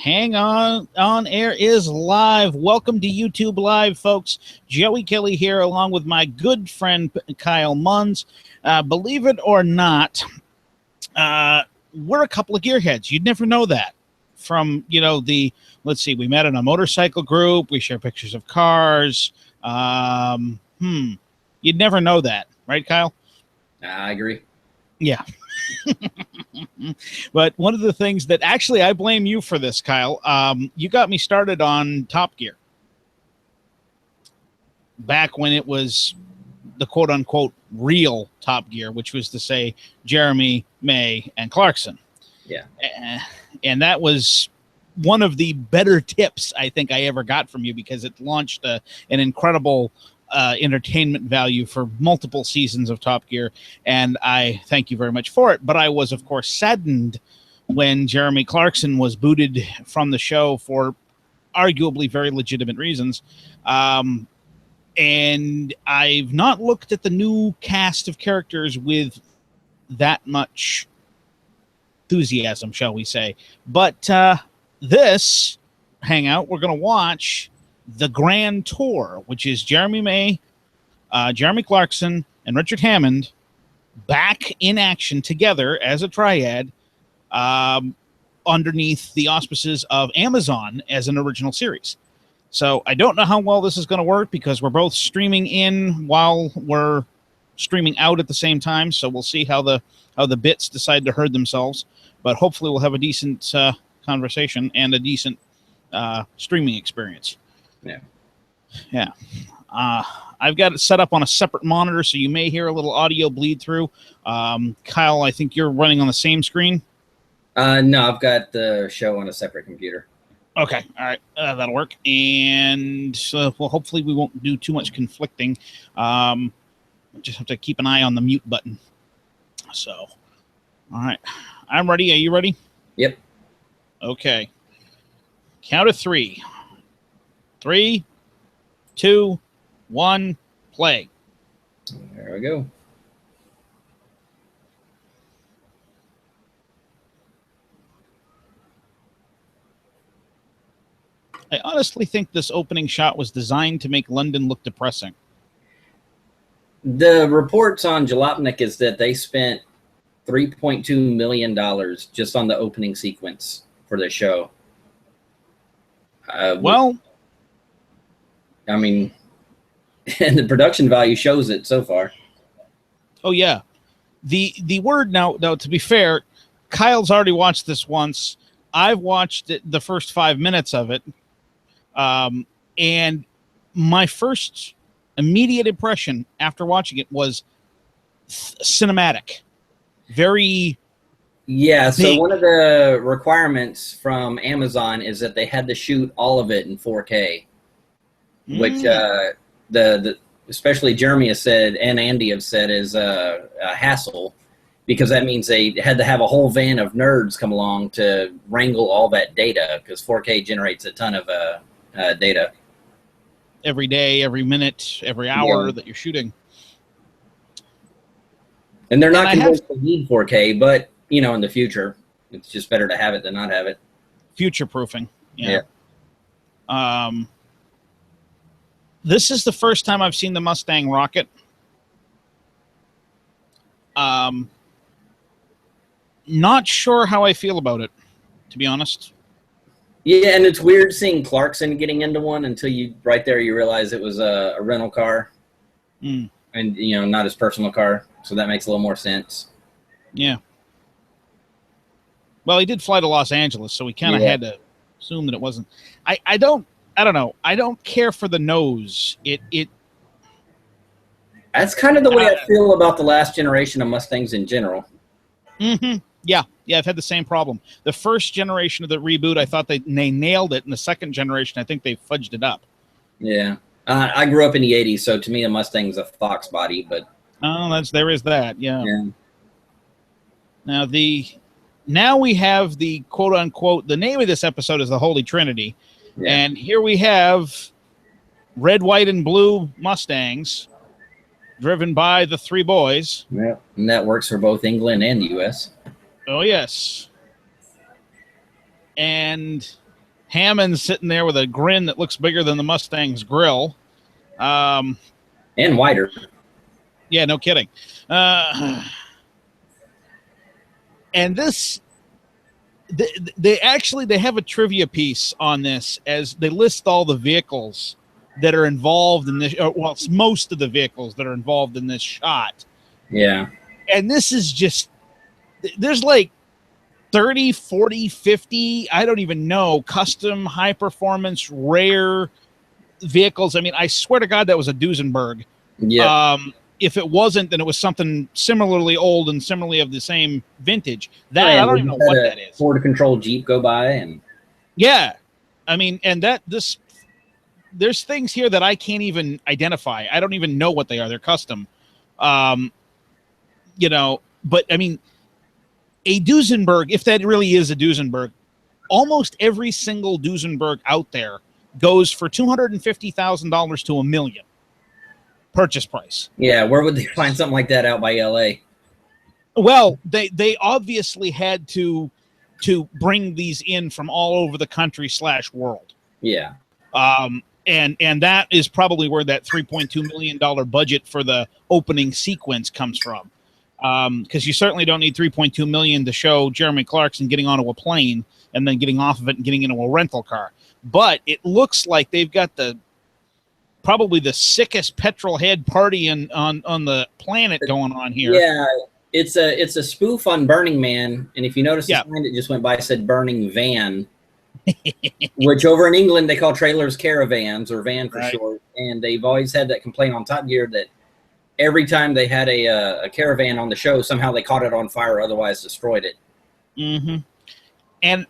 Hang on air is live. Welcome to YouTube Live, folks. Joey Kelly here, along with my good friend Kyle Munns. Believe it or not, we're a couple of gearheads. You'd never know that. From let's see, we met in a motorcycle group. We share pictures of cars. You'd never know that, right, Kyle? I agree. Yeah. But one of the things that actually I blame you for this, Kyle, you got me started on Top Gear back when it was the quote unquote real Top Gear, which was to say Jeremy, May, and Clarkson. Yeah. And that was one of the better tips I think I ever got from you, because it launched an incredible entertainment value for multiple seasons of Top Gear, and I thank you very much for it. But I was, of course, saddened when Jeremy Clarkson was booted from the show for arguably very legitimate reasons. And I've not looked at the new cast of characters with that much enthusiasm, shall we say. But this hangout, we're going to watch the Grand Tour, which is Jeremy May, Jeremy Clarkson, and Richard Hammond back in action together as a triad underneath the auspices of Amazon as an original series. So I don't know how well this is going to work, because we're both streaming in while we're streaming out at the same time. So we'll see how the bits decide to herd themselves. But hopefully we'll have a decent conversation and a decent streaming experience. Yeah. I've got it set up on a separate monitor, so you may hear a little audio bleed through. Kyle, I think you're running on the same screen. No, I've got the show on a separate computer. Okay, all right, that'll work. And well, hopefully we won't do too much conflicting. Just have to keep an eye on the mute button. So, all right, I'm ready. Are you ready? Yep. Okay. Count of three. 3, 2, 1, play. There we go. I honestly think this opening shot was designed to make London look depressing. The reports on Jalopnik is that they spent $3.2 million just on the opening sequence for the show. Well, I mean, and the production value shows it so far. Oh yeah, the word now. To be fair, Kyle's already watched this once. I've watched it, the first 5 minutes of it, and my first immediate impression after watching it was cinematic, very. Yeah, so big. One of the requirements from Amazon is that they had to shoot all of it in 4K. Which the especially Jeremy has said and Andy have said is a hassle, because that means they had to have a whole van of nerds come along to wrangle all that data, because 4K generates a ton of data. Every day, every minute, every hour that you're shooting. And they're not convinced they need 4K, but, in the future, it's just better to have it than not have it. Future-proofing. Yeah. This is the first time I've seen the Mustang rocket. Not sure how I feel about it, to be honest. Yeah, and it's weird seeing Clarkson getting into one until you realize it was a rental car. And, not his personal car. So that makes a little more sense. Yeah. Well, he did fly to Los Angeles, so we kind of had to assume that it wasn't. I don't know. I don't care for the nose. That's kind of the way I feel about the last generation of Mustangs in general. Mm-hmm. Yeah, I've had the same problem. The first generation of the reboot, I thought they nailed it. And the second generation, I think they fudged it up. Yeah. I grew up in the 80s, so to me, a Mustang's a Fox body, but... Oh, there is that, yeah. Now, now we have the quote-unquote... The name of this episode is the Holy Trinity. Yeah. And here we have red, white, and blue Mustangs driven by the three boys. Yeah, and that works for both England and the U.S. Oh, yes. And Hammond's sitting there with a grin that looks bigger than the Mustang's grill. And wider. Yeah, no kidding. And this, they have a trivia piece on this as they list all the vehicles that are involved in this. Well, it's most of the vehicles that are involved in this shot. Yeah. And this is just, there's like 30, 40, 50, I don't even know, custom, high performance, rare vehicles. I mean, I swear to God, that was a Duesenberg. Yeah. If it wasn't, then it was something similarly old and similarly of the same vintage. That I don't even know what that is. Ford control Jeep go by and yeah, I mean, and there's things here that I can't even identify. I don't even know what they are. They're custom, you know. But I mean, a Duesenberg, if that really is a Duesenberg, almost every single Duesenberg out there goes for $250,000 to $1 million. Purchase price. Yeah, where would they find something like that out by LA? Well, they obviously had to bring these in from all over the country / world. Yeah. And that is probably where that $3.2 million budget for the opening sequence comes from. Because you certainly don't need $3.2 million to show Jeremy Clarkson getting onto a plane and then getting off of it and getting into a rental car. But it looks like they've got probably the sickest petrol head party on the planet going on here. Yeah, it's a spoof on Burning Man, and if you notice the sign that just went by said Burning Van, which over in England they call trailers caravans or van for short, and they've always had that complaint on Top Gear that every time they had a caravan on the show, somehow they caught it on fire or otherwise destroyed it. Mm-hmm. And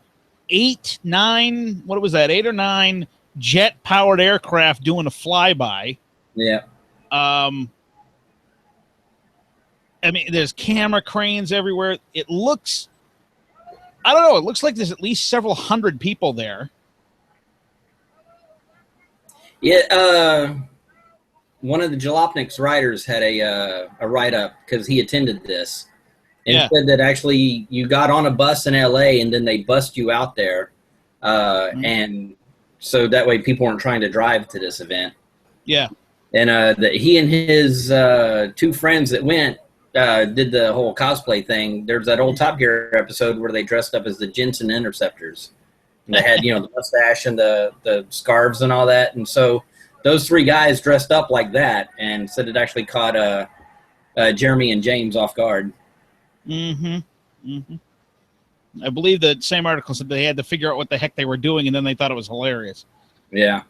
8 or 9 jet-powered aircraft doing a flyby. Yeah. I mean, there's camera cranes everywhere. It looks, I don't know, it looks like there's at least several hundred people there. Yeah, one of the Jalopnik's writers had a write-up because he attended this. And said that actually you got on a bus in LA and then they bussed you out there. And so that way people weren't trying to drive to this event. Yeah. And that he and his 2 friends that went did the whole cosplay thing. There's that old Top Gear episode where they dressed up as the Jensen Interceptors. And they had, the mustache and the scarves and all that. And so those 3 guys dressed up like that and said it actually caught Jeremy and James off guard. Mm-hmm. Mm-hmm. I believe the same article said they had to figure out what the heck they were doing, and then they thought it was hilarious. Yeah.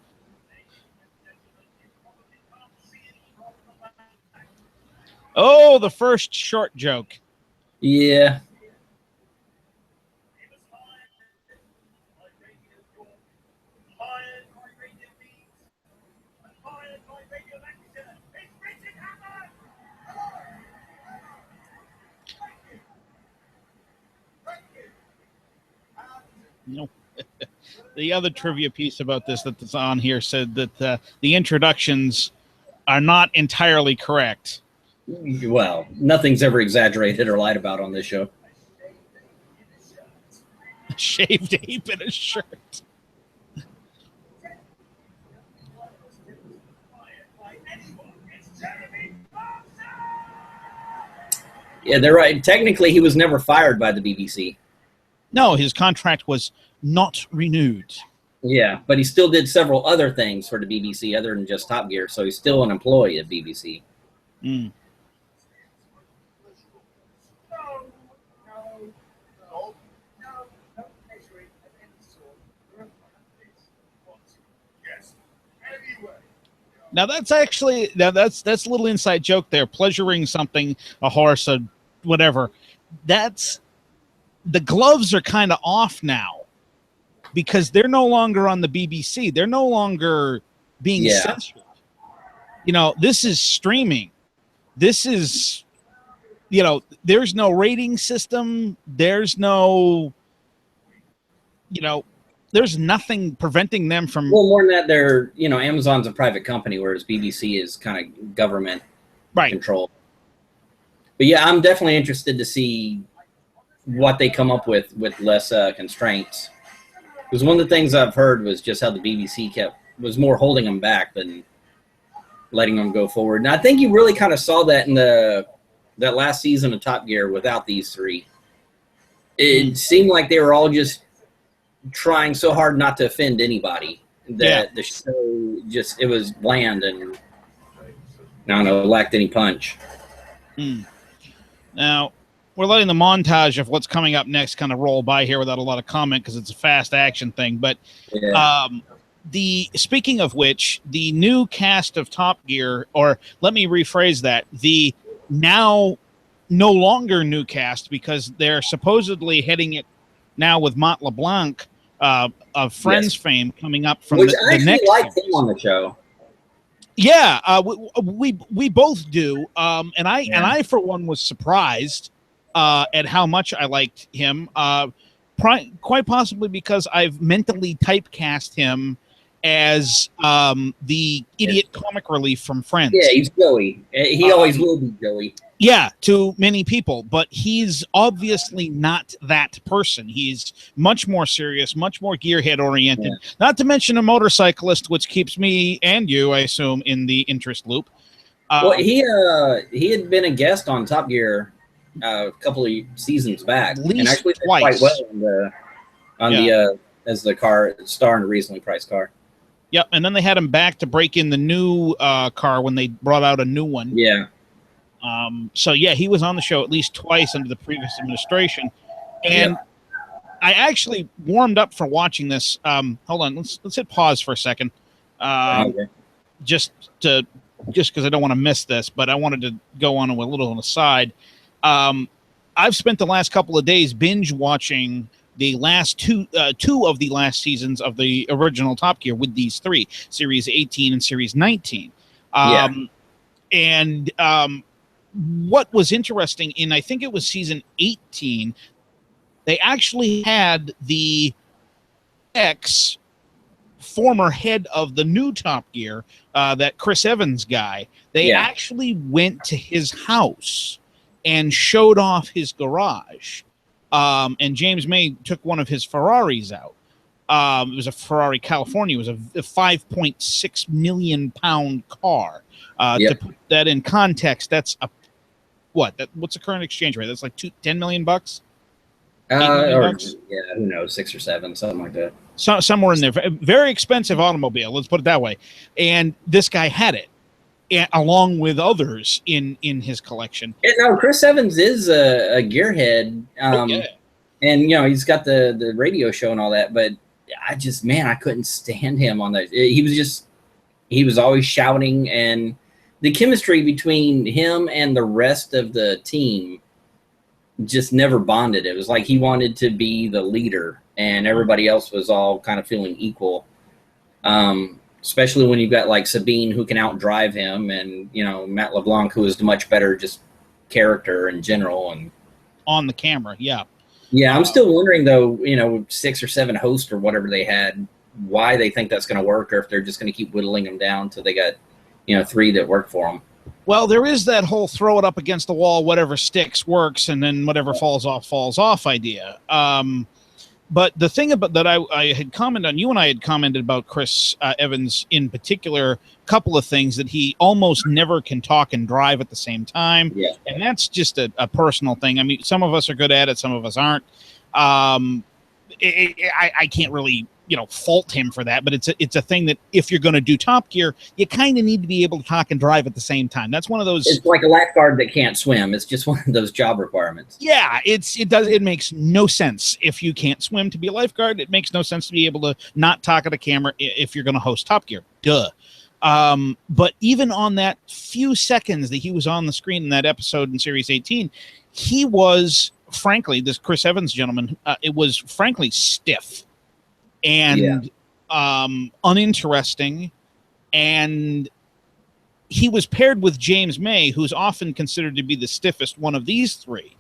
Oh, the first short joke. Yeah. No. The other trivia piece about this that's on here said that the introductions are not entirely correct. Well, nothing's ever exaggerated or lied about on this show. A shaved ape in a shirt. Yeah, they're right. Technically, he was never fired by the BBC. No, his contract was not renewed. Yeah, but he still did several other things for the BBC other than just Top Gear, so he's still an employee of BBC. Mm. Now that's actually that's a little inside joke there. Pleasuring something, a horse, a whatever. That's the gloves are kind of off now because they're no longer on the BBC. They're no longer being censored. This is streaming. This is, there's no rating system. There's no, there's nothing preventing them from. Well, more than that, they're, Amazon's a private company, whereas BBC is kind of government control. But yeah, I'm definitely interested to see what they come up with less constraints. Because one of the things I've heard was just how the BBC was more holding them back than letting them go forward. And I think you really kind of saw that in that last season of Top Gear without these three. It seemed like they were all just trying so hard not to offend anybody that the show it was bland and I don't know, lacked any punch. Now, we're letting the montage of what's coming up next kind of roll by here without a lot of comment because it's a fast action thing. But speaking of which, the new cast of Top Gear, or let me rephrase that, the now no longer new cast because they're supposedly heading it now with Matt LeBlanc of Friends fame coming up from Which the I next liked series. him on the show. Yeah, we both do, and I for one was surprised at how much I liked him. Quite possibly because I've mentally typecast him as the idiot comic relief from Friends. Yeah, he's Joey. He always will be Joey. Yeah, to many people, but he's obviously not that person. He's much more serious, much more gearhead oriented. Yeah. Not to mention a motorcyclist, which keeps me and you, I assume, in the interest loop. Well, he had been a guest on Top Gear a couple of seasons back, and actually did twice. Quite well on the as the star in a reasonably priced car. Yep, and then they had him back to break in the new car when they brought out a new one. Yeah. So yeah, he was on the show at least twice under the previous administration, and I actually warmed up for watching this. Hold on, let's hit pause for a second, just because I don't want to miss this, but I wanted to go on a little on the side. I've spent the last couple of days binge watching the last two of the last seasons of the original Top Gear with these three, Series 18 and Series 19. And what was interesting in, I think it was season 18, they actually had the former head of the new Top Gear, that Chris Evans guy. They actually went to his house and showed off his garage. And James May took one of his Ferraris out. It was a Ferrari California. It was a 5.6 million pound car. To put that in context, that's what's the current exchange rate? That's like $10 million bucks. Who knows, 6 or 7, something like that. So somewhere in there, very expensive automobile. Let's put it that way. And this guy had it, along with others in his collection. No, Chris Evans is a gearhead, and he's got the radio show and all that. But I couldn't stand him on that. He was always shouting, and the chemistry between him and the rest of the team just never bonded. It was like he wanted to be the leader, and everybody else was all kind of feeling equal. Especially when you've got like Sabine who can outdrive him, and Matt LeBlanc, who is the much better just character in general and on the camera. Yeah, I'm still wondering though, 6 or 7 hosts or whatever they had, why they think that's going to work, or if they're just going to keep whittling them down till they got 3 that work for them. Well, there is that whole throw it up against the wall, whatever sticks works, and then whatever falls off idea. But the thing about that I had commented on, you and I had commented about Chris Evans in particular, a couple of things that he almost never can talk and drive at the same time. Yeah. And that's just a personal thing. I mean, some of us are good at it, some of us aren't. I can't really fault him for that, but it's a thing that if you're going to do Top Gear, you kind of need to be able to talk and drive at the same time. That's one of those. It's like a lifeguard that can't swim. It's just one of those job requirements. Yeah, it makes no sense if you can't swim to be a lifeguard. It makes no sense to be able to not talk at a camera if you're going to host Top Gear. Duh. But even on that few seconds that he was on the screen in that episode in Series 18, he was frankly, this Chris Evans gentleman, it was frankly stiff and uninteresting, and he was paired with James May, who's often considered to be the stiffest one of these three,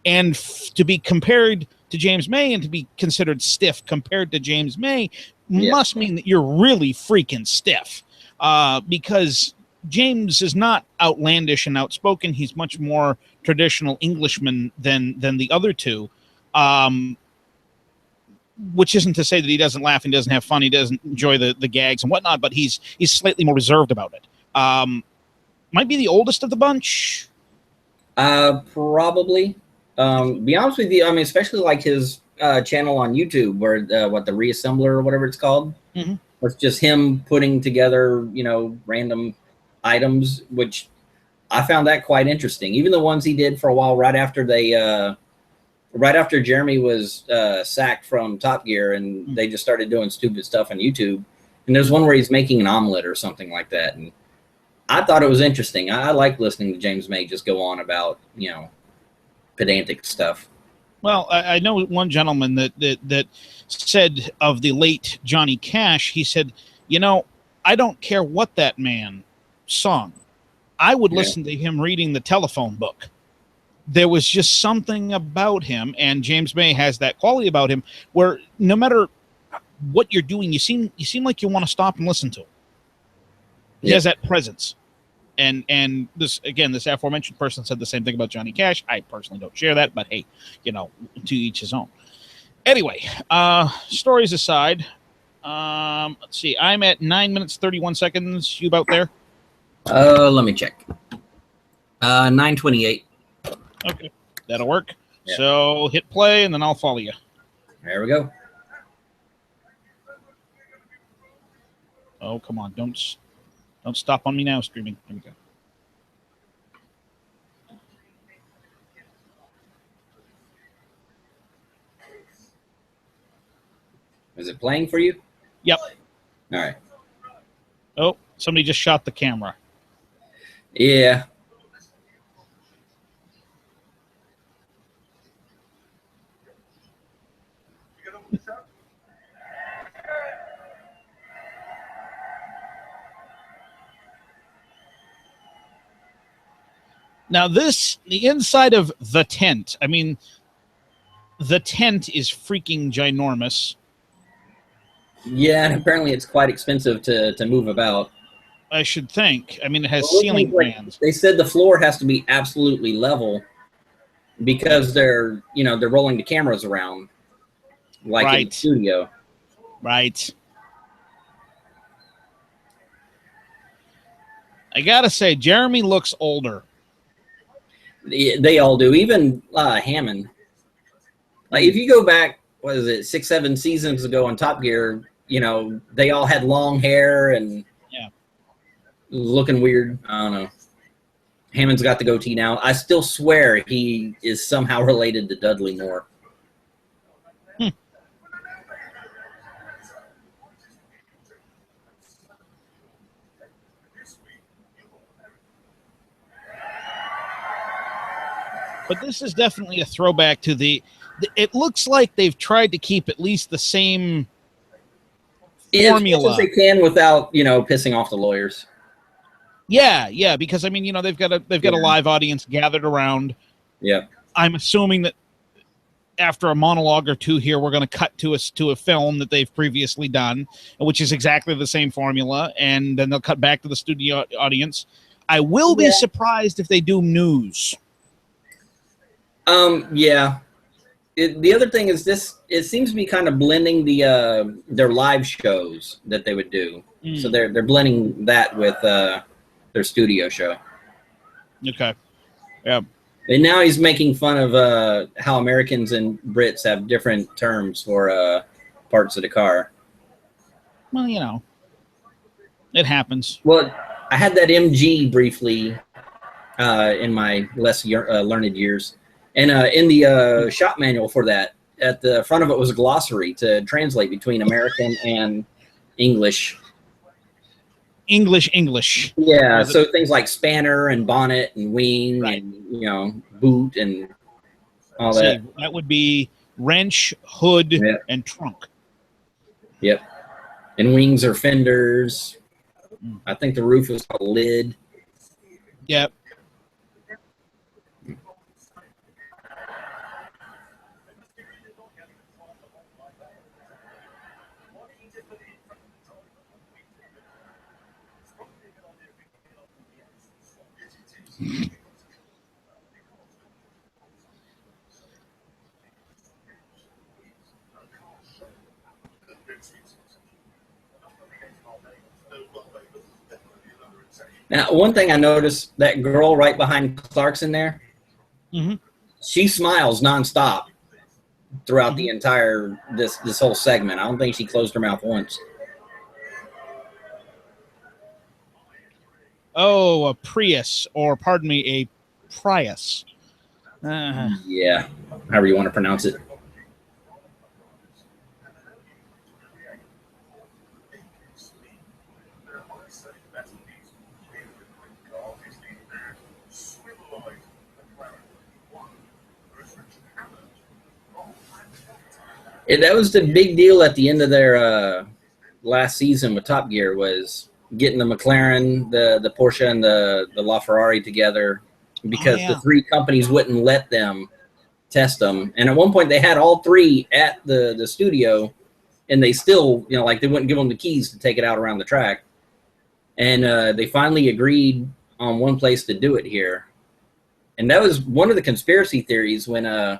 and to be compared to James May and to be considered stiff compared to James May must mean that you're really freaking stiff, because James is not outlandish and outspoken. He's much more traditional Englishman than the other two. which isn't to say that he doesn't laugh and doesn't have fun. He doesn't enjoy the gags and whatnot, but he's slightly more reserved about it. Might be the oldest of the bunch. Probably. Be honest with you, I mean, especially like his channel on YouTube, where the Reassembler or whatever it's called. Mm-hmm. It's just him putting together, random items, which I found that quite interesting. Even the ones he did for a while, right after Jeremy was sacked from Top Gear, and they just started doing stupid stuff on YouTube. And there's one where he's making an omelet or something like that, and I thought it was interesting. I like listening to James May just go on about pedantic stuff. Well, I know one gentleman that said of the late Johnny Cash, he said, I don't care what that man sung. I would listen to him reading the telephone book. There was just something about him, and James May has that quality about him where no matter what you're doing, you seem like you want to stop and listen to him. He has that presence. And this aforementioned person said the same thing about Johnny Cash. I personally don't share that, but hey, to each his own. Anyway, stories aside, let's see. I'm at 9 minutes 31 seconds. You about there? Let me check. 9:28. Okay, that'll work. Yeah. So hit play, and then I'll follow you. There we go. Oh, come on! Don't stop on me now, streaming. Here we go. Is it playing for you? Yep. All right. Oh, somebody just shot the camera. Yeah. Now the inside of the tent, I mean, the tent is freaking ginormous. Yeah, and apparently it's quite expensive to move about. I should think. I mean, it has ceiling fans. They said the floor has to be absolutely level because they're rolling the cameras around like in the studio. Right. I gotta say, Jeremy looks older. They all do. Even Hammond. Like if you go back, what is it, 6-7 seasons ago on Top Gear, they all had long hair and looking weird. I don't know. Hammond's got the goatee now. I still swear he is somehow related to Dudley Moore. But this is definitely a throwback to it looks like they've tried to keep at least the same formula. As they can without, pissing off the lawyers. Yeah, because I mean, they've got a live audience gathered around. Yeah. I'm assuming that after a monologue or two here, we're going to cut to a film that they've previously done, which is exactly the same formula, and then they'll cut back to the studio audience. I will be surprised if they do news. Yeah. The other thing is it seems to be kind of blending their live shows that they would do. So they're blending that with their studio show. Okay. Yeah. And now he's making fun of how Americans and Brits have different terms for parts of the car. Well, it happens. Well, I had that MG briefly in my less learned years. And in the shop manual for that, at the front of it was a glossary to translate between American and English. English. Yeah, so things like spanner and bonnet and wing and, boot and all that. That would be wrench, hood, and trunk. Yep. And wings are fenders. I think the roof is called a lid. Yep. Now, one thing I noticed, that girl right behind Clarkson there, Mm-hmm. she smiles nonstop throughout the entire this whole segment. I don't think she closed her mouth once. Oh, a Prius, or pardon me, a Prius. Yeah, however you want to pronounce it. That was the big deal at the end of their last season with Top Gear, was getting the McLaren, the Porsche, and the LaFerrari together, because the three companies wouldn't let them test them. And at one point they had all three at the studio, and they still, they wouldn't give them the keys to take it out around the track. And they finally agreed on one place to do it here. And that was one of the conspiracy theories when,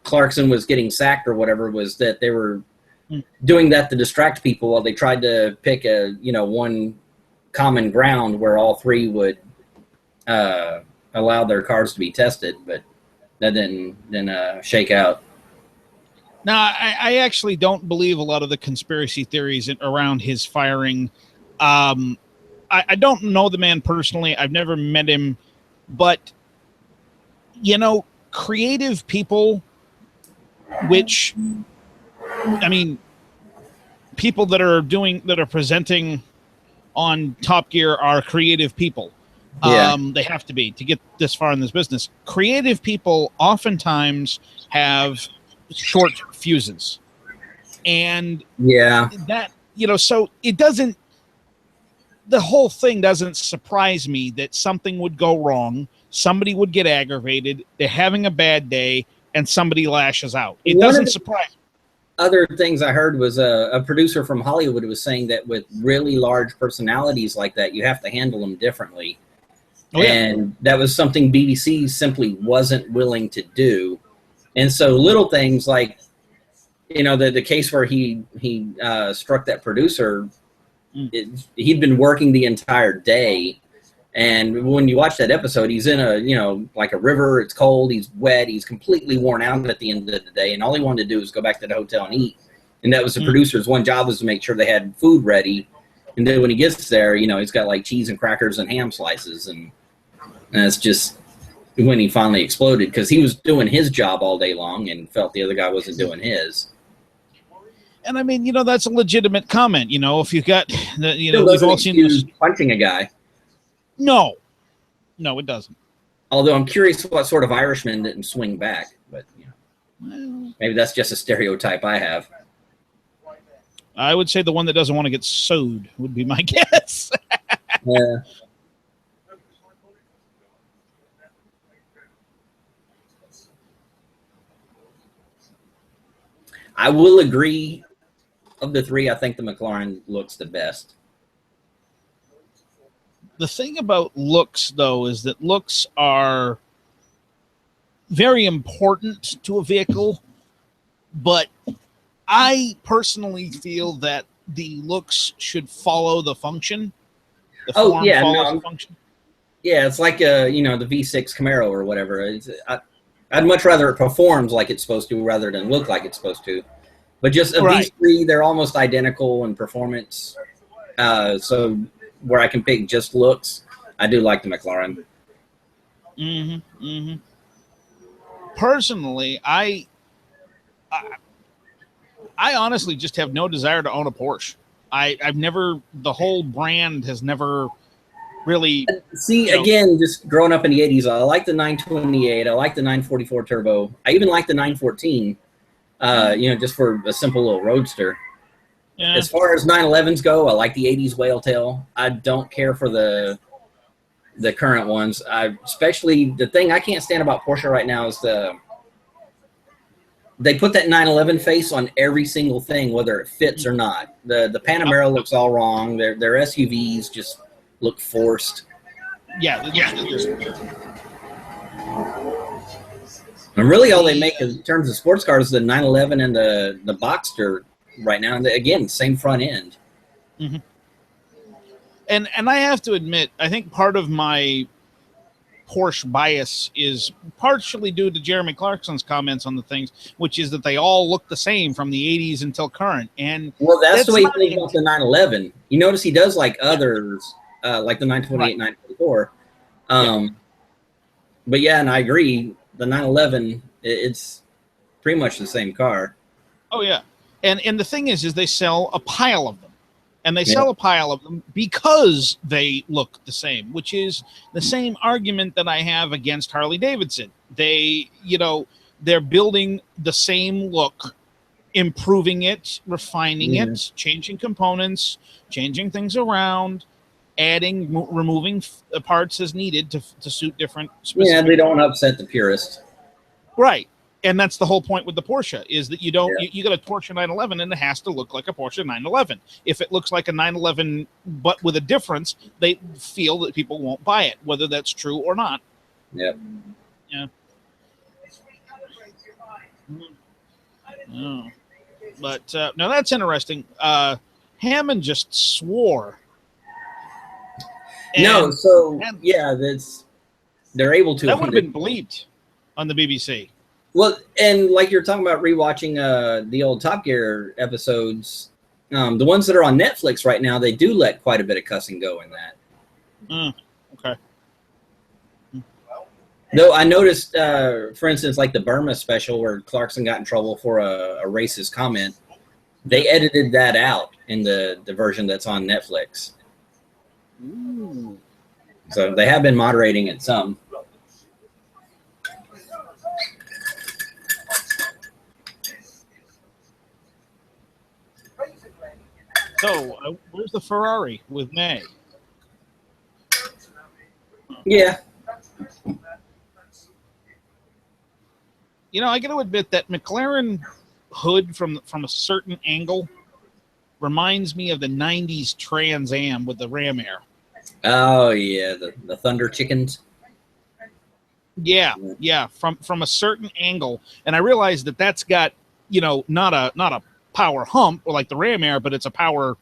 Clarkson was getting sacked or whatever, was that they were doing that to distract people while they tried to pick one common ground where all three would allow their cars to be tested, but that didn't shake out. Now, I actually don't believe a lot of the conspiracy theories around his firing. I don't know the man personally. I've never met him, but creative people, which, I mean, people that are presenting on Top Gear are creative people. Yeah. They have to be to get this far in this business. Creative people oftentimes have short fuses, and that so it doesn't. The whole thing doesn't surprise me that something would go wrong. Somebody would get aggravated. They're having a bad day, and somebody lashes out. It doesn't surprise me. Other things I heard was a producer from Hollywood was saying that with really large personalities like that, you have to handle them differently. Oh, yeah. And that was something BBC simply wasn't willing to do. And so little things like, the case where he struck that producer, he'd been working the entire day. And when you watch that episode, he's in a river. It's cold. He's wet. He's completely worn out at the end of the day. And all he wanted to do was go back to the hotel and eat. And that was the producer's one job, was to make sure they had food ready. And then when he gets there, he's got like cheese and crackers and ham slices. And that's just when he finally exploded, because he was doing his job all day long and felt the other guy wasn't doing his. And I mean, that's a legitimate comment. If you've got, we've all seen this punching a guy. No, it doesn't. Although I'm curious what sort of Irishman didn't swing back, but maybe that's just a stereotype I have. I would say the one that doesn't want to get sued would be my guess. Yeah. I will agree, of the three, I think the McLaren looks the best. The thing about looks, though, is that looks are very important to a vehicle, but I personally feel that the looks should follow the function. The form follows the function. Yeah, it's like the V6 Camaro or whatever. I'd much rather it performs like it's supposed to rather than look like it's supposed to. But just of these three, they're almost identical in performance. So where I can pick just looks, I do like the McLaren. Personally, I honestly just have no desire to own a Porsche. I've never, the whole brand has never really. See, again, just growing up in the 80s, I like the 928. I like the 944 Turbo. I even like the 914, just for a simple little roadster. Yeah. As far as 911s go, I like the 80s whale tail. I don't care for the current ones. Especially the thing I can't stand about Porsche right now is they put that 911 face on every single thing, whether it fits or not. The Panamera looks all wrong. Their SUVs just look forced. Yeah. And really all they make in terms of sports cars is the 911 and the Boxster right now. And again, same front end. Mm-hmm. And I have to admit, I think part of my Porsche bias is partially due to Jeremy Clarkson's comments on the things, which is that they all look the same from the 80s until current. And well, that's the way he not feels about the 911. You notice he does like others, like the 928, Right. 924. But yeah, and I agree. The 911, it's pretty much the same car. Oh yeah, and the thing is they sell a pile of them, and they Yeah. sell a pile of them because they look the same, which is the same argument that I have against Harley Davidson. They, they're building the same look, improving it, refining it, changing components, changing things around, adding, removing parts as needed to suit different specific. Yeah, they don't upset the purist. Right. And that's the whole point with the Porsche is that you don't, you got a Porsche 911 and it has to look like a Porsche 911. If it looks like a 911, but with a difference, they feel that people won't buy it, whether that's true or not. Yep. Yeah. Oh. But no, that's interesting. Hammond just swore. No, so yeah, they're able to. That would have been bleeped on the BBC. Well, and like you're talking about rewatching the old Top Gear episodes, the ones that are on Netflix right now, they do let quite a bit of cussing go in that. Okay. Though I noticed, for instance, like the Burma special where Clarkson got in trouble for a racist comment, they edited that out in the version that's on Netflix. Ooh. So they have been moderating it some. So, where's the Ferrari with May? Yeah. I got to admit that McLaren hood from a certain angle reminds me of the 90s Trans Am with the Ram Air. Oh, yeah, the Thunder Chickens. Yeah, from a certain angle. And I realized that that's got, not a power hump or like the Ram Air, but it's a power,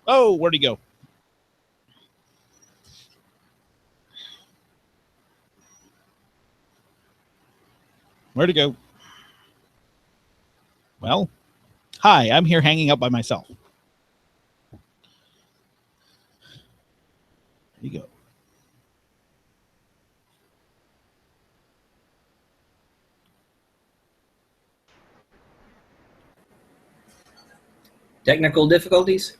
oh, where'd he go? Where'd he go? Well, hi, I'm here hanging out by myself. There you go. Technical difficulties?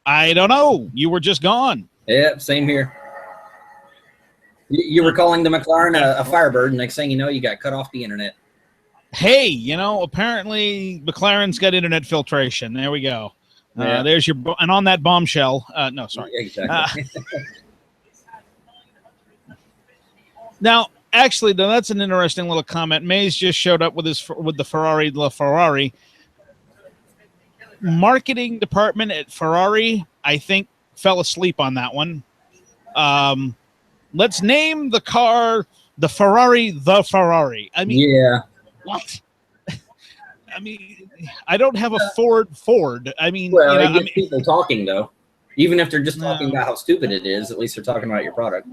I don't know. You were just gone. Yep, same here. You were calling the McLaren a Firebird, and next thing you know, you got cut off the internet. Hey, apparently McLaren's got internet filtration. There we go. Yeah. There's your and on that bombshell. No, sorry. Exactly. Now, actually, though, that's an interesting little comment. Mays just showed up with the Ferrari LaFerrari. Marketing department at Ferrari, I think, fell asleep on that one. Let's name the car the Ferrari. I mean, yeah. What? I mean, I don't have a Ford. I mean, Well, it gets people talking, though. Even if they're just talking about how stupid it is, at least they're talking about your product.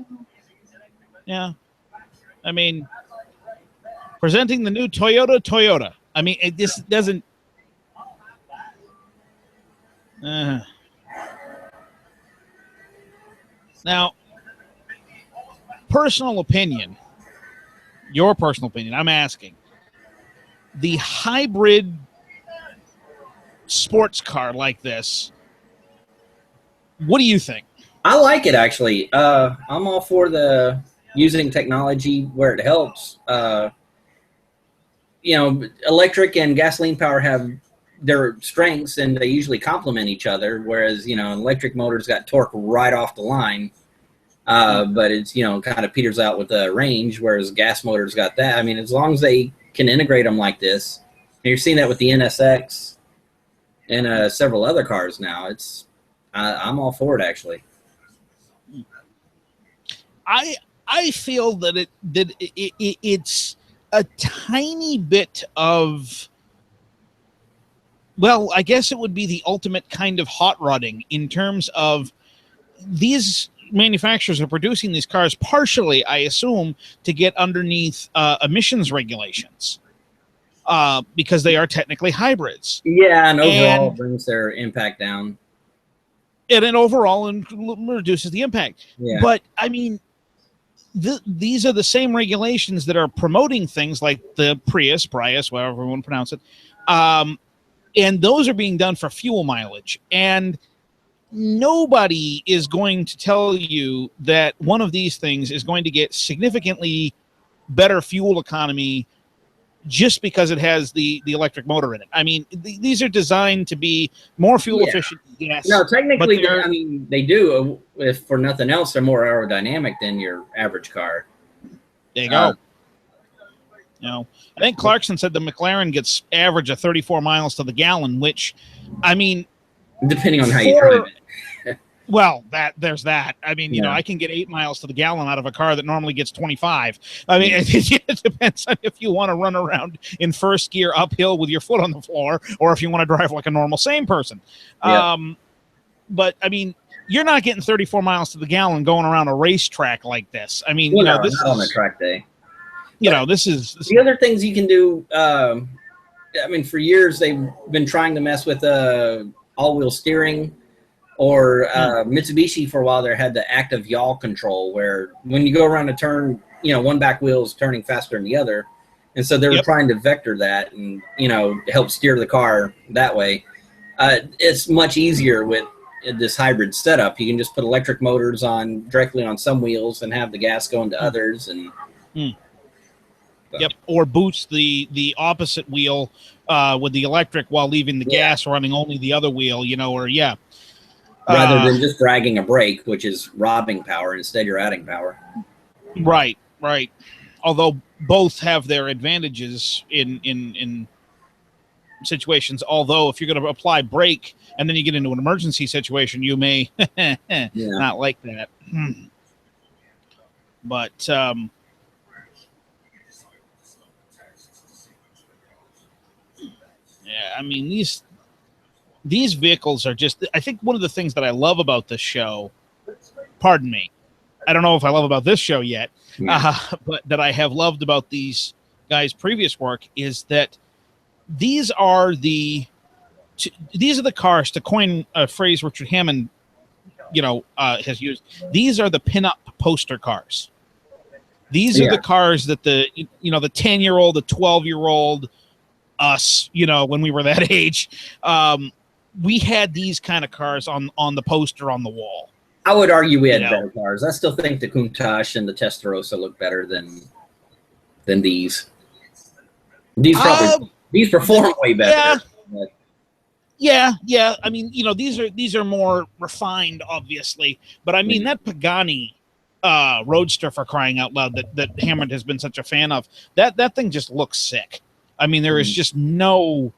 Yeah. I mean, presenting the new Toyota. I mean, this doesn't. Now, personal opinion, your personal opinion, I'm asking. The hybrid sports car like this, what do you think? I like it, actually. I'm all for the using technology where it helps. Electric and gasoline power have their strengths, and they usually complement each other, whereas, an electric motor's got torque right off the line, but it's, kind of peters out with the range, whereas gas motor's got that. I mean, as long as they can integrate them like this, and you're seeing that with the NSX and several other cars now, I'm all for it, actually. I feel that it's a tiny bit of well, I guess it would be the ultimate kind of hot rodding in terms of these manufacturers are producing these cars partially, I assume, to get underneath emissions regulations because they are technically hybrids. Yeah, and overall And it brings their impact down. it overall reduces the impact. Yeah. But I mean, these are the same regulations that are promoting things like the Prius, whatever you want to pronounce it, and those are being done for fuel mileage. And nobody is going to tell you that one of these things is going to get significantly better fuel economy just because it has the electric motor in it. I mean, these are designed to be more fuel efficient. Yes. No, technically, they do. If for nothing else, they're more aerodynamic than your average car. There you go. I think Clarkson said the McLaren gets average of 34 miles to the gallon, which, I mean, depending on how you drive it. Well, there's that. I mean, you know, I can get 8 miles to the gallon out of a car that normally gets 25. I mean, it depends on if you want to run around in first gear uphill with your foot on the floor, or if you want to drive like a normal sane person. But I mean, you're not getting 34 miles to the gallon going around a racetrack like this. I mean, this is on a track day. This is the other things you can do. I mean, for years they've been trying to mess with all-wheel steering, or Mitsubishi for a while there had the active yaw control, where when you go around a turn, one back wheel is turning faster than the other, and so they were trying to vector that and help steer the car that way. It's much easier with this hybrid setup. You can just put electric motors directly on some wheels and have the gas go into others, and or boost the opposite wheel with the electric while leaving the gas running only the other wheel, rather than just dragging a brake, which is robbing power. Instead, you're adding power. Right. Although both have their advantages in situations. Although if you're going to apply brake and then you get into an emergency situation, you may not like that. But I mean, these vehicles are just, I think one of the things that I love about this show, pardon me, I don't know if I love about this show yet, but that I have loved about these guys' previous work is that these are the cars, to coin a phrase Richard Hammond, has used. These are the pinup poster cars. These are the cars that the 10-year-old, the 12-year-old, us, when we were that age, we had these kind of cars on the poster on the wall. I would argue we had better cars. I still think the Countach and the Testarossa look better than these. These perform way better. Yeah. I mean, these are more refined, obviously, but I mean that Pagani Roadster, for crying out loud, that Hammond has been such a fan of, that thing just looks sick. I mean, there is just no.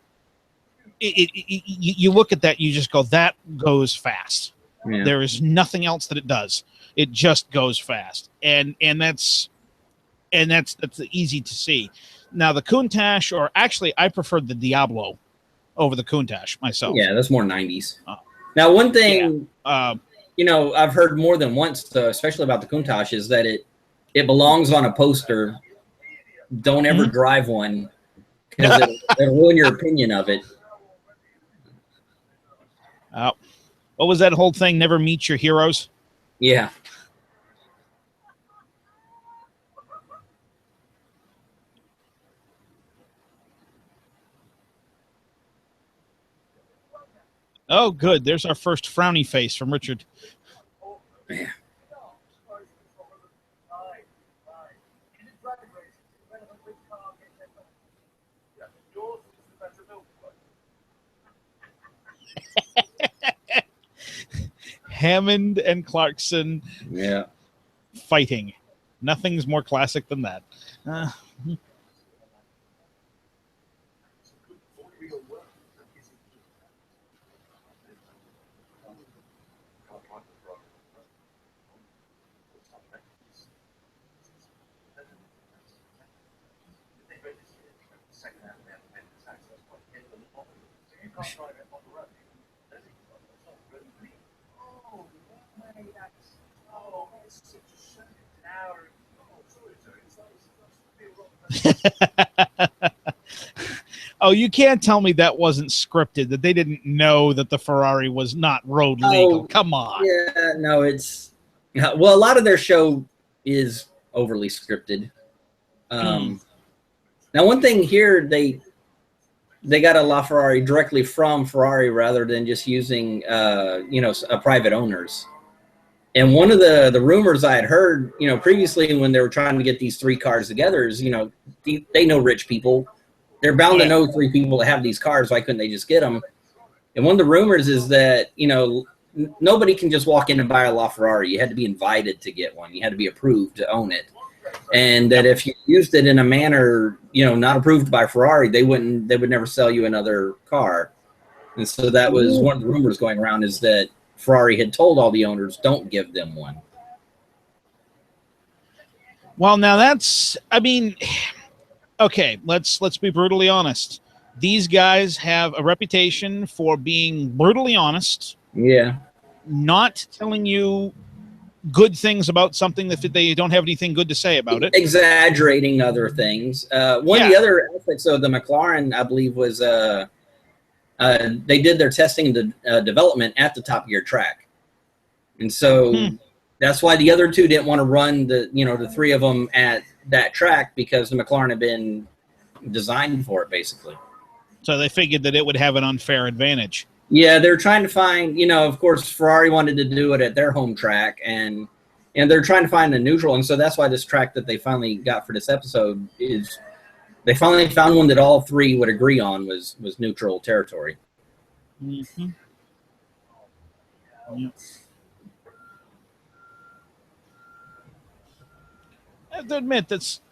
You look at that, you just go, that goes fast. Yeah. There is nothing else that it does. It just goes fast, and that's easy to see. Now the Countach, or actually, I preferred the Diablo over the Countach myself. Yeah, that's more 90s. Now, one thing I've heard more than once, especially about the Countach, is that it belongs on a poster. Don't ever drive one, because it'll ruin your opinion of it. What was that whole thing? Never meet your heroes? Yeah. Oh, good. There's our first frowny face from Richard. Yeah. Hammond and Clarkson fighting. Nothing's more classic than that. Oh, you can't tell me that wasn't scripted, that they didn't know that the Ferrari was not road legal. Oh, Come on. Yeah, no, well, a lot of their show is overly scripted. Now, one thing here, they got a LaFerrari directly from Ferrari rather than just using, a private owner's. And one of the rumors I had heard, previously when they were trying to get these three cars together is, they know rich people. They're bound to know three people that have these cars. Why couldn't they just get them? And one of the rumors is that, nobody can just walk in and buy a LaFerrari. You had to be invited to get one. You had to be approved to own it. And that if you used it in a manner, not approved by Ferrari, they would never sell you another car. And so that was one of the rumors going around, is that Ferrari had told all the owners, don't give them one. Well, now that's, okay, let's be brutally honest. These guys have a reputation for being brutally honest. Yeah. Not telling you good things about something that they don't have anything good to say about it. Exaggerating other things. One of the other aspects of the McLaren, I believe, was they did their testing and development at the Top Gear track. And so that's why the other two didn't want to run the three of them at that track, because the McLaren had been designed for it, basically. So they figured that it would have an unfair advantage. Yeah, they're trying to find, of course, Ferrari wanted to do it at their home track, and they're trying to find a neutral. And so that's why this track that they finally got for this episode is, they finally found one that all three would agree on was neutral territory. Mm-hmm. Yep. I have to admit, that's...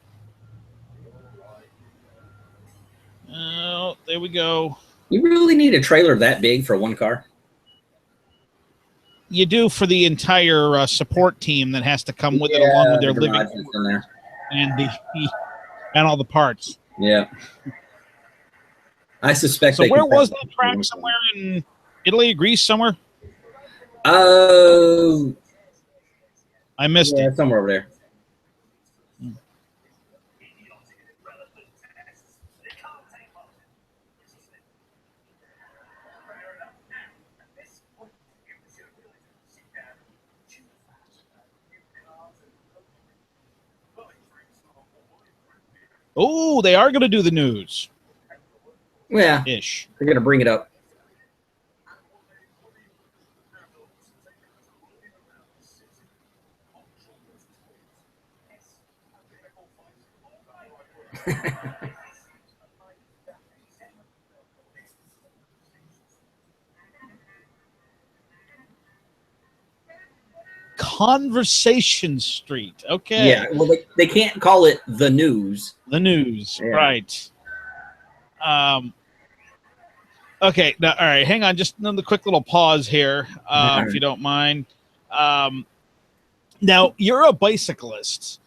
Oh, there we go. You really need a trailer that big for one car? You do, for the entire support team that has to come with it, along with their living in there. And all the parts. Yeah. I suspect. So where was that track? Somewhere in Italy, Greece, somewhere? Oh. I missed it. Somewhere over there. Oh, they are going to do the news. Yeah. Ish. They're going to bring it up. Conversation Street. Okay. Yeah. Well, they can't call it the news. The news. Yeah. Right. Okay. Now, all right. Hang on. Just another quick little pause here, if you don't mind. Now, you're a bicyclist.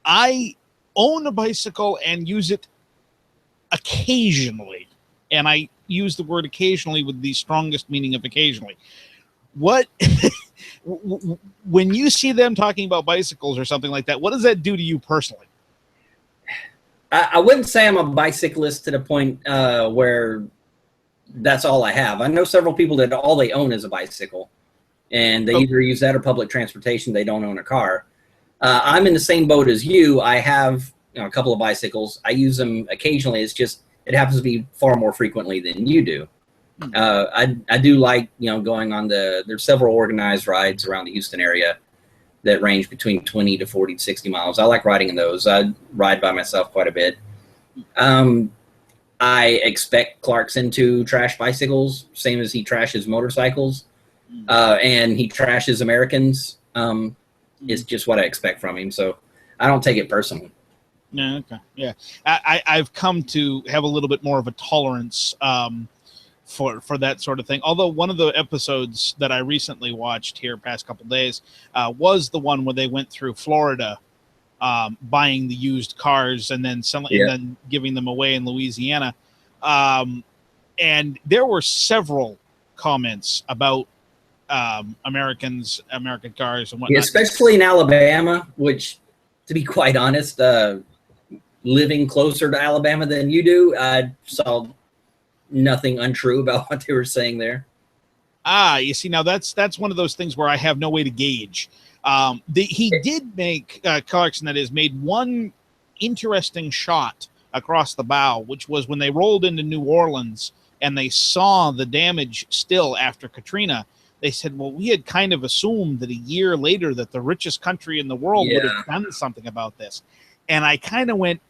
I own a bicycle and use it occasionally. And I use the word occasionally with the strongest meaning of occasionally. What... When you see them talking about bicycles or something like that, what does that do to you personally? I wouldn't say I'm a bicyclist to the point where that's all I have. I know several people that all they own is a bicycle, and they either use that or public transportation. They don't own a car. I'm in the same boat as you. I have a couple of bicycles. I use them occasionally. It's just it happens to be far more frequently than you do. I do like, going on there's several organized rides around the Houston area that range between 20 to 40 to 60 miles. I like riding in those. I ride by myself quite a bit. I expect Clarkson to trash bicycles, same as he trashes motorcycles, and he trashes Americans. It's just what I expect from him. So I don't take it personally. Yeah. Okay. Yeah. I've come to have a little bit more of a tolerance, for that sort of thing. Although one of the episodes that I recently watched here past couple days was the one where they went through Florida, buying the used cars and then selling and then giving them away in Louisiana. And there were several comments about American cars and whatnot. Yeah, especially in Alabama, which, to be quite honest, living closer to Alabama than you do, I saw nothing untrue about what they were saying there. You see, now that's one of those things where I have no way to gauge. He did make Clarkson, that is, made one interesting shot across the bow, which was when they rolled into New Orleans and they saw the damage still after Katrina. They said, well, we had kind of assumed that a year later that the richest country in the world would have done something about this. And I kind of went,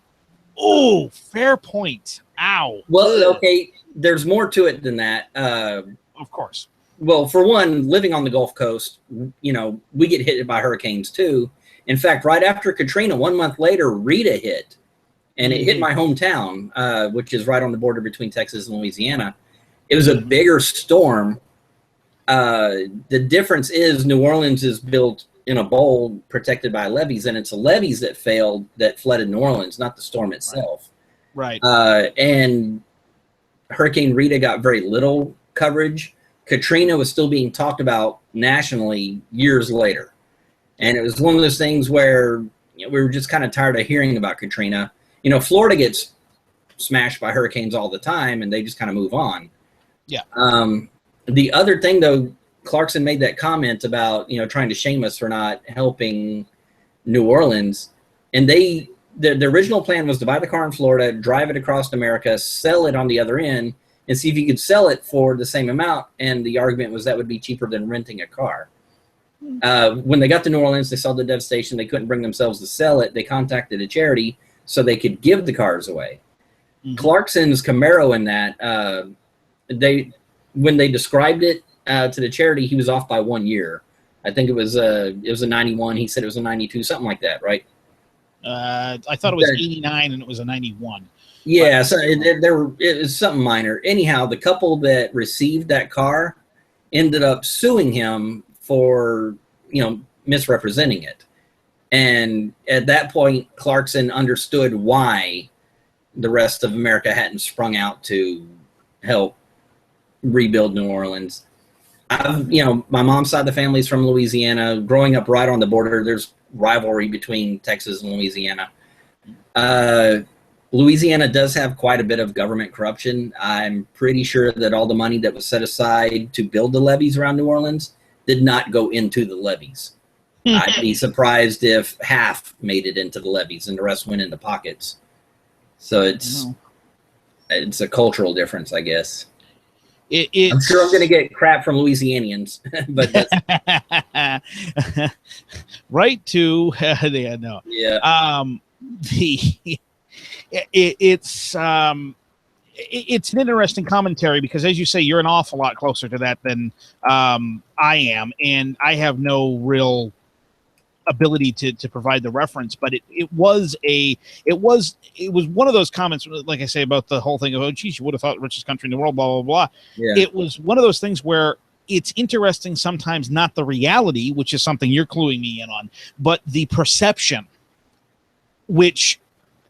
oh, fair point. Ow. Well, okay, there's more to it than that. Of course. Well, for one, living on the Gulf Coast, we get hit by hurricanes too. In fact, right after Katrina, 1 month later, Rita hit. And it hit my hometown, which is right on the border between Texas and Louisiana. It was a bigger storm. The difference is New Orleans is built in a bowl protected by levees, and it's the levees that failed that flooded New Orleans, not the storm itself. Right. And Hurricane Rita got very little coverage. Katrina was still being talked about nationally years later. And it was one of those things where we were just kind of tired of hearing about Katrina. Florida gets smashed by hurricanes all the time, and they just kind of move on. Yeah. The other thing, though, Clarkson made that comment about, trying to shame us for not helping New Orleans. And the original plan was to buy the car in Florida, drive it across America, sell it on the other end, and see if you could sell it for the same amount. And the argument was that would be cheaper than renting a car. When they got to New Orleans, they saw the devastation. They couldn't bring themselves to sell it. They contacted a charity so they could give the cars away. Mm-hmm. Clarkson's Camaro in that, when they described it to the charity, he was off by 1 year. I think it was a 91. He said it was a 92, something like that, right? I thought it was 89 and it was a 91. Yeah, so it was something minor. Anyhow, the couple that received that car ended up suing him for, misrepresenting it. And at that point, Clarkson understood why the rest of America hadn't sprung out to help rebuild New Orleans. My mom's side of the family is from Louisiana. Growing up right on the border, there's rivalry between Texas and Louisiana. Louisiana does have quite a bit of government corruption. I'm pretty sure that all the money that was set aside to build the levees around New Orleans did not go into the levees. I'd be surprised if half made it into the levees and the rest went into pockets. So it's a cultural difference, I guess. I'm sure I'm going to get crap from Louisianians, but right to no. Yeah. It's an interesting commentary because, as you say, you're an awful lot closer to that than I am, and I have no real ability to provide the reference. But it was one of those comments, like I say, about the whole thing of, oh, geez, you would have thought the richest country in the world, blah blah blah. Yeah. It was one of those things where it's interesting sometimes, not the reality, which is something you're cluing me in on, but the perception, which.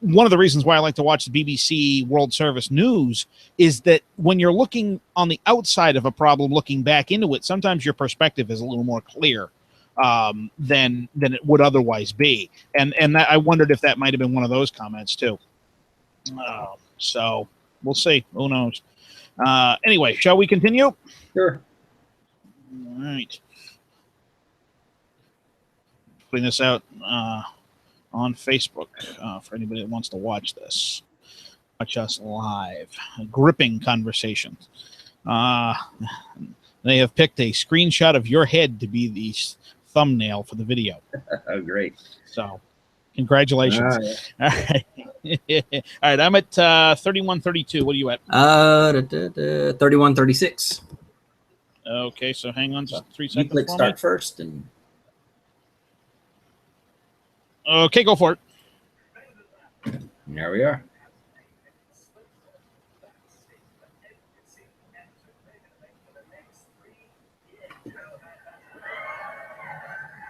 One of the reasons why I like to watch the BBC World Service News is that when you're looking on the outside of a problem, looking back into it, sometimes your perspective is a little more clear than it would otherwise be. And that, I wondered if that might have been one of those comments too. So we'll see. Who knows? Anyway, shall we continue? Sure. All right. Putting this out on Facebook for anybody that wants to watch this. Watch us live. Gripping conversations. They have picked a screenshot of your head to be the thumbnail for the video. Oh, great. So, congratulations. All right. All right, I'm at 3132. What are you at? 3136. Okay, so hang on just 3 seconds. You click start first. And okay, go for it. There we are.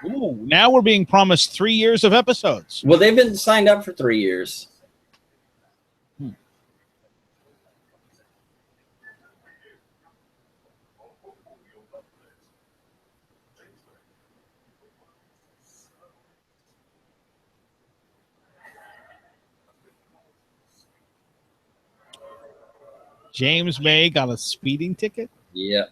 Ooh, now we're being promised 3 years of episodes. Well, they've been signed up for 3 years. James May got a speeding ticket? Yep.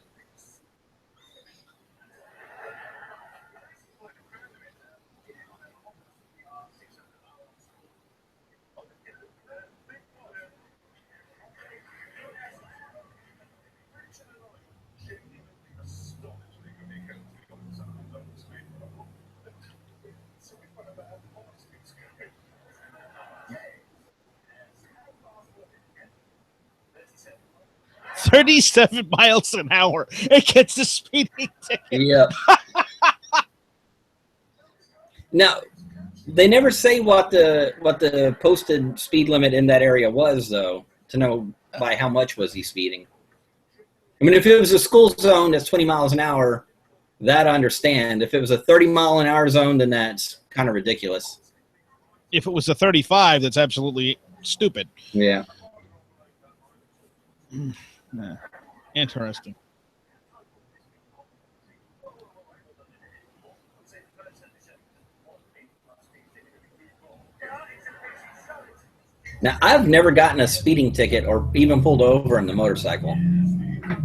$37 miles an hour. It gets a speeding ticket. Yep. Now, they never say what the posted speed limit in that area was, though, to know by how much was he speeding. I mean, if it was a school zone that's 20 miles an hour, that I understand. If it was a 30-mile-an-hour zone, then that's kind of ridiculous. If it was a 35, that's absolutely stupid. Yeah. Yeah. Interesting. Now, I've never gotten a speeding ticket or even pulled over in the motorcycle. Let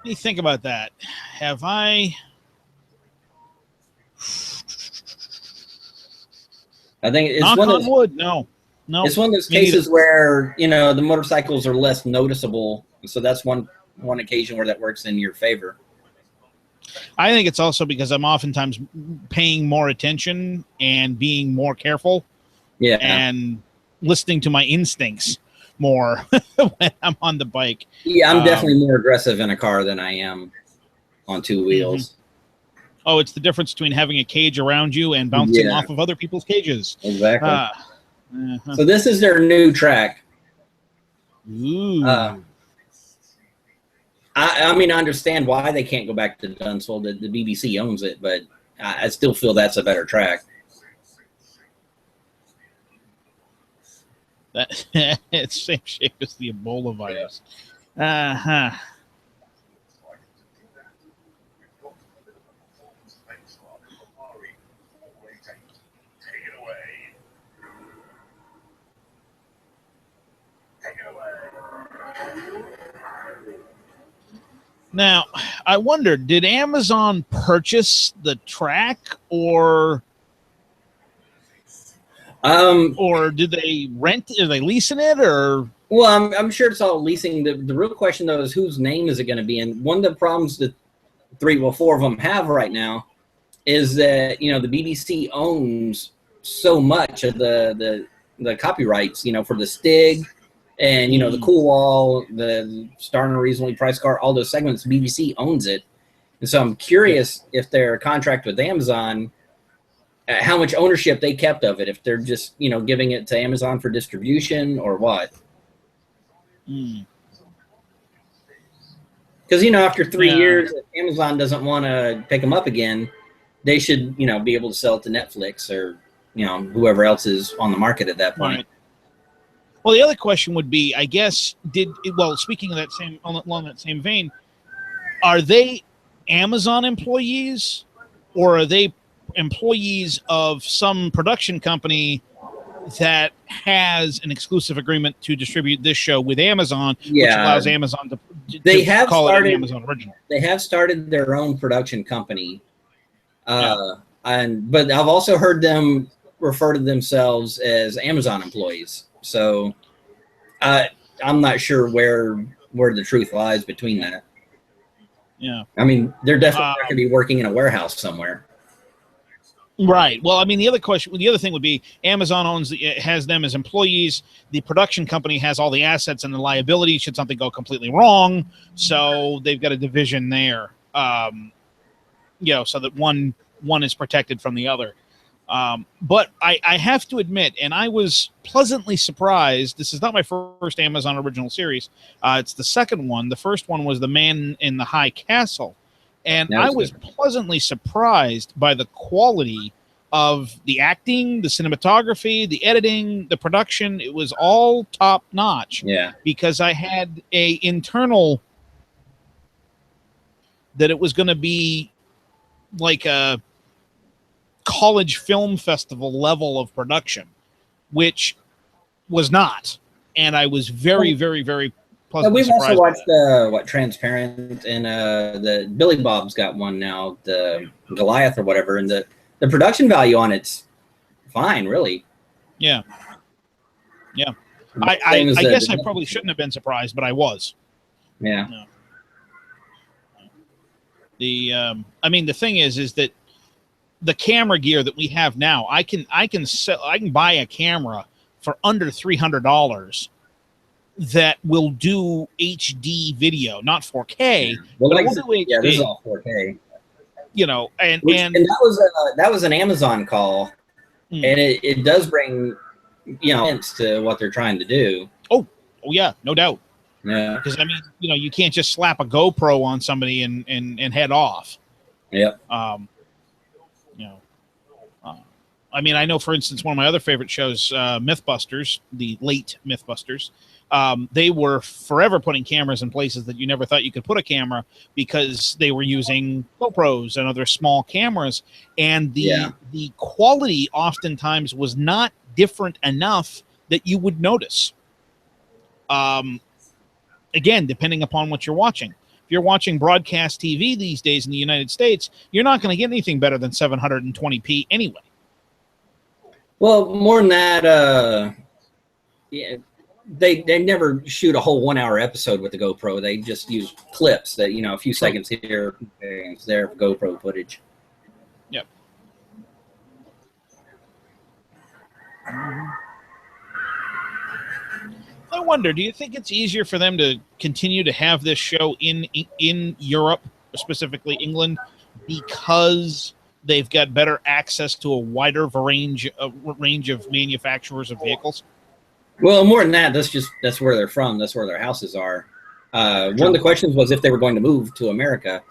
me think about that. Have I? I think it's Knock one on of those, wood. No. it's one of those Me neither. cases where, you know, the motorcycles are less noticeable. So that's one occasion where that works in your favor. I think it's also because I'm oftentimes paying more attention and being more careful Yeah. and listening to my instincts more when I'm on the bike. Yeah, I'm definitely more aggressive in a car than I am on two wheels. Oh, it's the difference between having a cage around you and bouncing off of other people's cages. Exactly. So this is their new track. Ooh. I mean, I understand why they can't go back to Dunsville. The BBC owns it, but I still feel that's a better track. It's same shape as the Ebola virus. Uh-huh. Now, I wonder, did Amazon purchase the track or did they rent? Are they leasing it or? Well, I'm sure it's all leasing. The real question though is whose name is it going to be in? One of the problems that four of them have right now is that, you know, the BBC owns so much of the copyrights, you know, for the Stig and, you know, the Cool Wall, the Starting a Reasonably Priced Car, all those segments, BBC owns it. And so I'm curious if their contract with Amazon, how much ownership they kept of it, if they're just, you know, giving it to Amazon for distribution or what. Because, you know, after 3 years, if Amazon doesn't want to pick them up again, they should, you know, be able to sell it to Netflix or, you know, whoever else is on the market at that point. Right. Well, the other question would be, I guess, speaking of that along that same vein, are they Amazon employees or are they employees of some production company that has an exclusive agreement to distribute this show with Amazon, which allows Amazon to call it an Amazon original? They have started their own production company. But I've also heard them refer to themselves as Amazon employees. So I'm not sure where the truth lies between that. Yeah. I mean, they're definitely not going to be working in a warehouse somewhere. Right. Well, I mean, the other thing would be Amazon has them as employees. The production company has all the assets and the liability should something go completely wrong. So they've got a division there, you know, so that one is protected from the other. But I have to admit, and I was pleasantly surprised. This is not my first Amazon original series. It's the second one. The first one was The Man in the High Castle. And I was pleasantly surprised by the quality of the acting, the cinematography, the editing, the production. It was all top notch. Yeah. Because I had a internal that it was going to be like a college film festival level of production, which was not. And I was very, very, very pleasantly We've also surprised. watched Transparent, and the Billy Bob's got one now, the Goliath or whatever, and the production value on it's fine, really. Yeah. Yeah. Same I as guess I probably shouldn't have been surprised, but I was. Yeah. No. I mean, the thing is that the camera gear that we have now, I can buy a camera for under $300 that will do HD video, not 4K, Well, but like it I will said, do HD. yeah, this is all 4K. You know, and that was an Amazon call, and it does bring sense to what they're trying to do. Oh yeah, no doubt. Yeah, because I mean, you can't just slap a GoPro on somebody and head off. Yep. I mean, I know, for instance, one of my other favorite shows, Mythbusters, the late Mythbusters, they were forever putting cameras in places that you never thought you could put a camera because they were using GoPros and other small cameras. And the quality oftentimes was not different enough that you would notice. Again, depending upon what you're watching. If you're watching broadcast TV these days in the United States, you're not going to get anything better than 720p anyway. Well, more than that, they never shoot a whole 1 hour episode with the GoPro. They just use clips that, a few seconds here, there for GoPro footage. Yep. I wonder, do you think it's easier for them to continue to have this show in Europe, specifically England, because they've got better access to a wider range of manufacturers of vehicles? Well, more than that, that's where they're from. That's where their houses are. One of the questions was if they were going to move to America,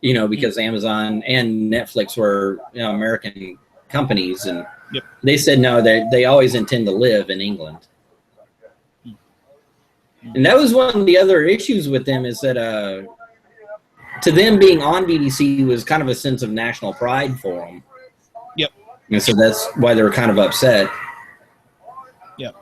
because Amazon and Netflix were American companies, and they said no. They always intend to live in England. And that was one of the other issues with them, is that to them, being on BBC was kind of a sense of national pride for them. Yep. And so that's why they were kind of upset. Yep.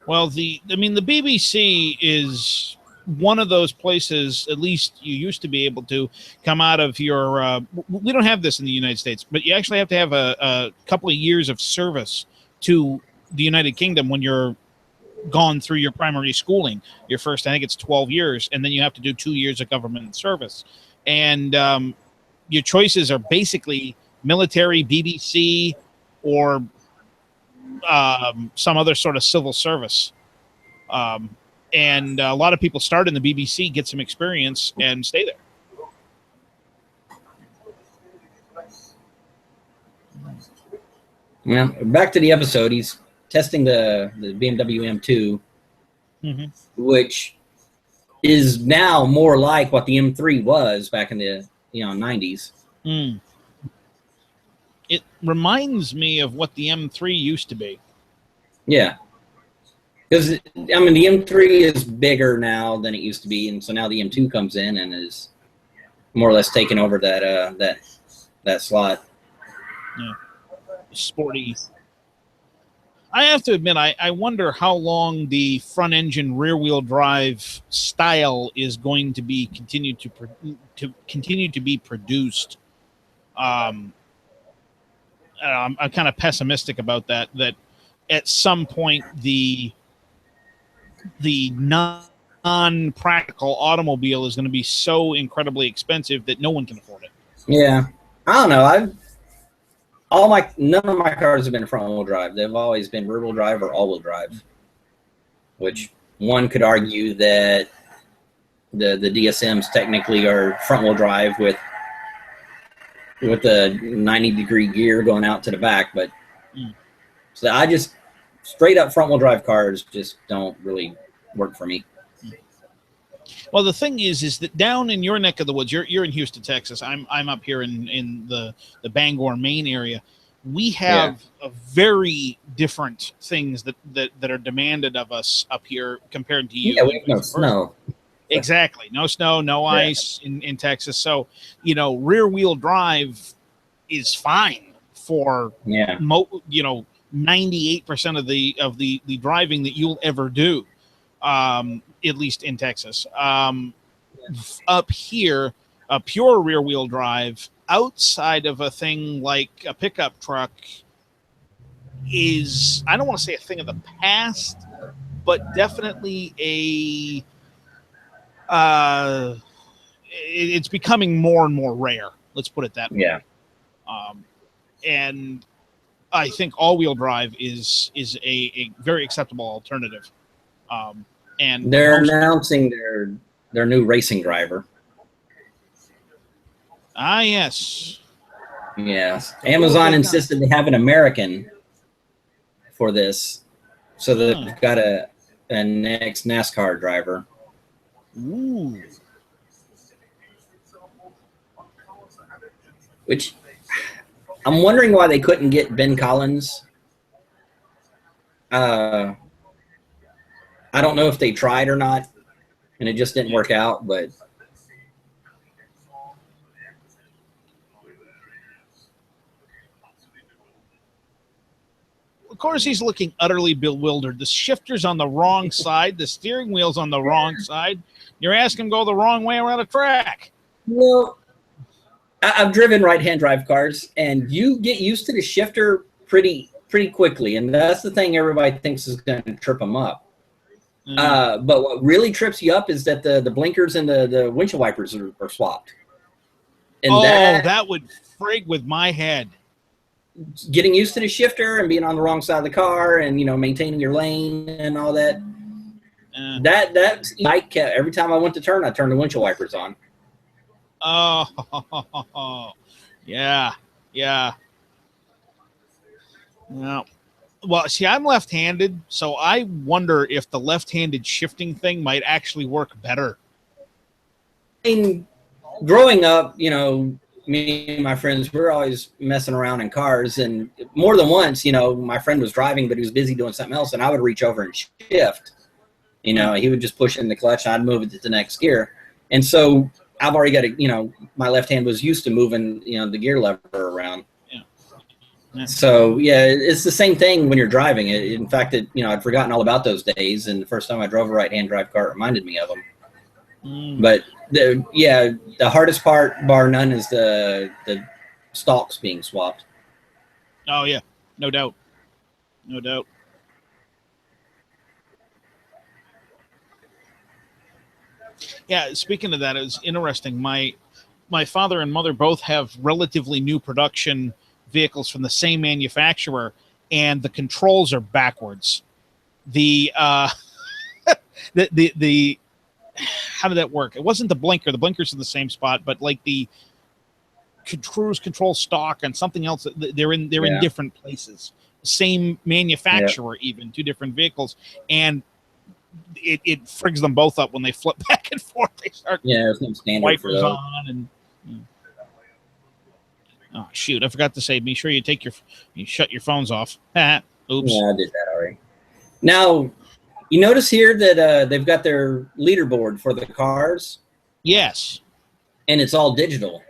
Well, the BBC is one of those places, at least you used to be able to come out of your, we don't have this in the United States, but you actually have to have a couple of years of service to the United Kingdom when you're gone through your primary schooling. Your first, I think it's 12 years, and then you have to do 2 years of government service. And your choices are basically military, BBC, or some other sort of civil service. And a lot of people start in the BBC, get some experience, and stay there. Yeah, back to the episode. He's testing the BMW M2, which is now more like what the M3 was back in the 90s. It reminds me of what the M3 used to be. Yeah. Because, the M3 is bigger now than it used to be, and so now the M2 comes in and is more or less taking over that slot. Yeah. Sporty. I have to admit, I wonder how long the front engine rear wheel drive style is going to be continue to be produced. I'm kind of pessimistic about that. That at some point the non-practical automobile is going to be so incredibly expensive that no one can afford it. Yeah, I don't know. None of my cars have been front-wheel drive. They've always been rear-wheel drive or all-wheel drive. Which one could argue that the DSMs technically are front-wheel drive with a 90-degree gear going out to the back, but so I just straight-up front-wheel drive cars just don't really work for me. Well, the thing is that down in your neck of the woods, you're in Houston, Texas. I'm up here in the Bangor, Maine area. We have a very different things that are demanded of us up here compared to you. Yeah, we have no snow. Exactly. No snow, no ice in Texas. So, rear wheel drive is fine for, 98% of the driving that you'll ever do, at least in Texas. Up here, a pure rear wheel drive outside of a thing like a pickup truck is, I don't want to say a thing of the past, but definitely it's becoming more and more rare. Let's put it that way. Yeah. And I think all-wheel drive is a very acceptable alternative. And they're announcing their new racing driver. Ah, yes. Yes. Amazon insisted they have an American for this, so they've got a next NASCAR driver. Ooh. Which I'm wondering why they couldn't get Ben Collins. I don't know if they tried or not, and it just didn't work out, but of course he's looking utterly bewildered. The shifter's on the wrong side. The steering wheel's on the wrong side. You're asking him to go the wrong way around a track. Well, I've driven right-hand drive cars, and you get used to the shifter pretty quickly, and that's the thing everybody thinks is going to trip them up. But what really trips you up is that the blinkers and the windshield wipers are swapped. And that would frig with my head. Getting used to the shifter and being on the wrong side of the car, and maintaining your lane and all that. That like every time I went to turn, I turned the windshield wipers on. Oh, yeah. Yeah. Well, see, I'm left-handed, so I wonder if the left-handed shifting thing might actually work better. I mean, growing up, me and my friends, we were always messing around in cars, and more than once, my friend was driving, but he was busy doing something else, and I would reach over and shift. He would just push in the clutch, and I'd move it to the next gear. And so I've already got my left hand was used to moving, the gear lever around. Yeah. So, yeah, it's the same thing when you're driving. In fact, I'd forgotten all about those days, and the first time I drove a right-hand drive car, it reminded me of them. But, the hardest part, bar none, is the stalks being swapped. Oh, yeah. No doubt. No doubt. Yeah, speaking of that, it was interesting. My father and mother both have relatively new production vehicles from the same manufacturer, and the controls are backwards. The how did that work? It wasn't the blinker. The blinker's in the same spot, but like the cruise control stalk and something else, they're in different places. Same manufacturer, even two different vehicles, and it frigs them both up when they flip back and forth. They start there's no standard wipers on and. Oh shoot! I forgot to say. Be sure you shut your phones off. Oops. Yeah, I did that already. Now, you notice here that they've got their leaderboard for the cars. Yes. And it's all digital.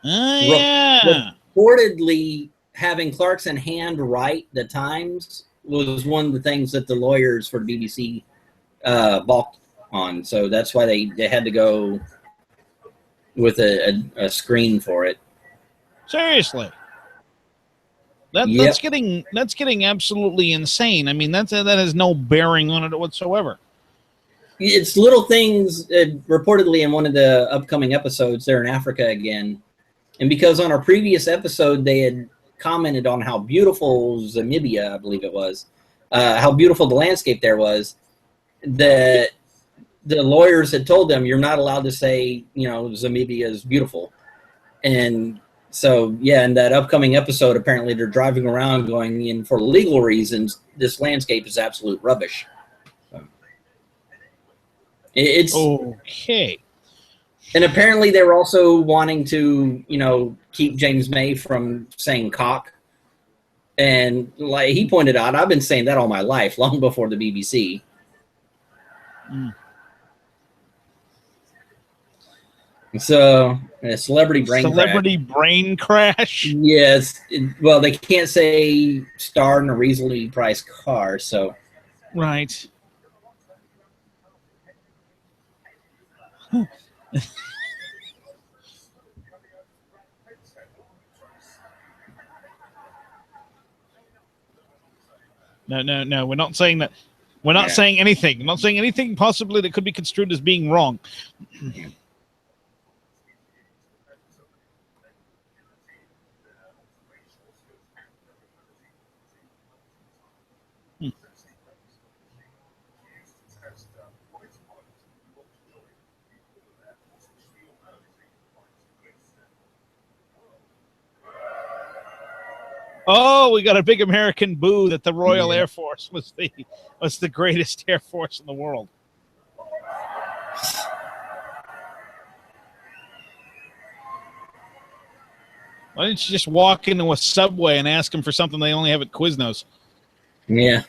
Yeah. Reportedly, having Clarkson hand write the times was one of the things that the lawyers for BBC balked on. So that's why they had to go with a screen for it. Seriously. That's getting absolutely insane. I mean, that has no bearing on it whatsoever. It's little things. Reportedly, in one of the upcoming episodes, they're in Africa again, and because on our previous episode they had commented on how beautiful Zamibia, I believe it was, how beautiful the landscape there was, that the lawyers had told them you're not allowed to say Zamibia is beautiful, and. So, yeah, in that upcoming episode, apparently they're driving around going in for legal reasons. This landscape is absolute rubbish. So, it's okay. And apparently they were also wanting to, keep James May from saying cock. And like he pointed out, I've been saying that all my life, long before the BBC. So, a celebrity brain brain crash. Yes. Well, they can't say star in a reasonably priced car, so. Right. No. We're not saying that. We're not saying anything. I'm not saying anything possibly that could be construed as being wrong. Oh, we got a big American boo that the Royal Air Force was the greatest Air Force in the world. Why didn't you just walk into a Subway and ask them for something they only have at Quiznos? Yeah.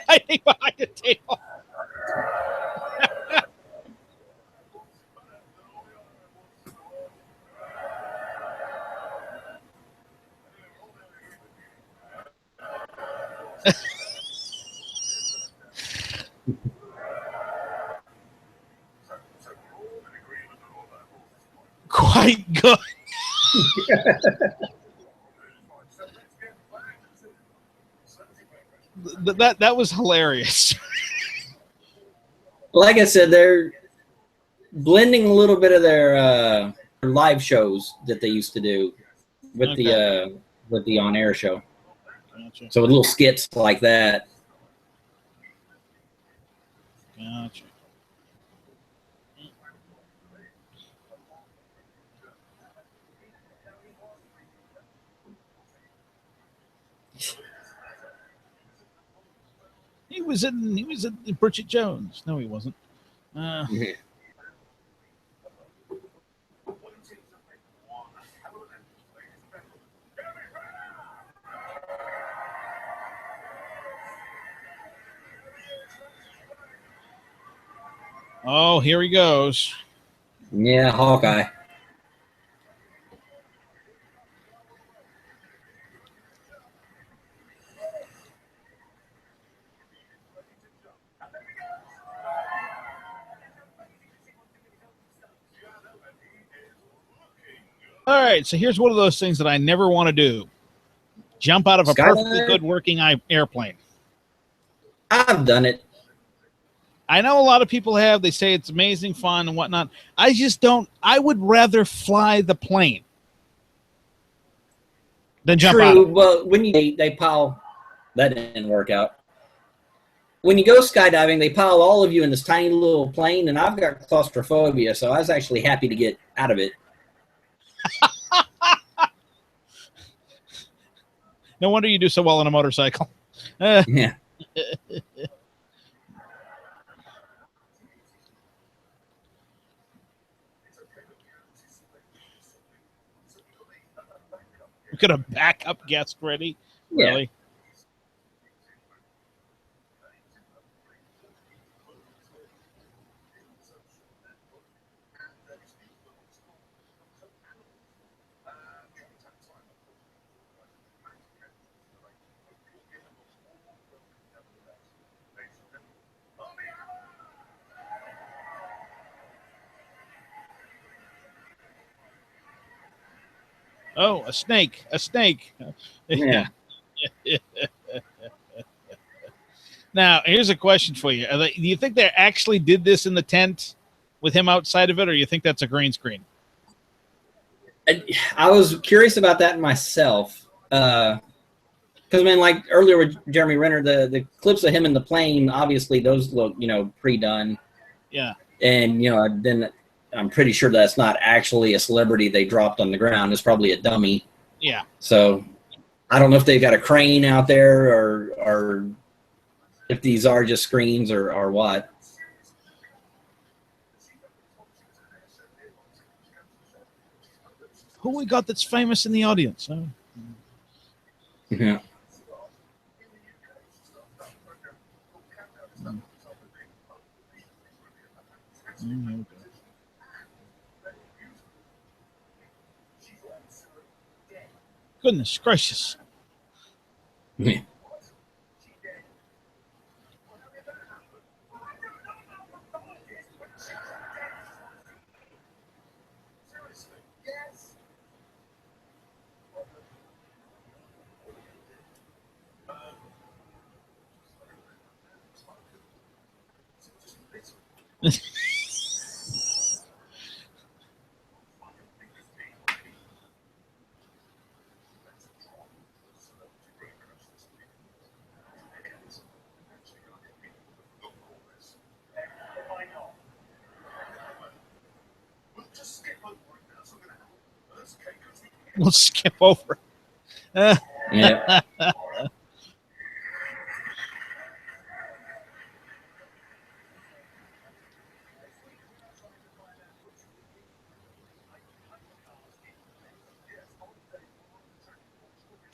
Hiding behind the table. Quite good. That was hilarious. Like I said, they're blending a little bit of their live shows that they used to do with the on-air show. Gotcha. So with little skits like that. Gotcha. He was in Bridget Jones. No, he wasn't. Oh, here he goes. Yeah, Hawkeye. All right, so here's one of those things that I never want to do. Jump out of a perfectly good working airplane. I've done it. I know a lot of people have. They say it's amazing fun and whatnot. I just don't. I would rather fly the plane than jump out of it. Well, when they pile, that didn't work out. When you go skydiving, they pile all of you in this tiny little plane, and I've got claustrophobia, so I was actually happy to get out of it. No wonder you do so well on a motorcycle. Yeah. We got a backup guest ready. Yeah. Really? Oh, a snake. A snake. Yeah. Now, here's a question for you. Do you think they actually did this in the tent with him outside of it, or you think that's a green screen? I was curious about that myself. Because, I mean, like earlier with Jeremy Renner, the clips of him in the plane, obviously those look, pre-done. Yeah. And, then I'm pretty sure that's not actually a celebrity they dropped on the ground. It's probably a dummy. Yeah. So I don't know if they've got a crane out there or if these are just screens or what. Who we got that's famous in the audience? Yeah. Goodness gracious. Yeah. We'll skip over. Yeah.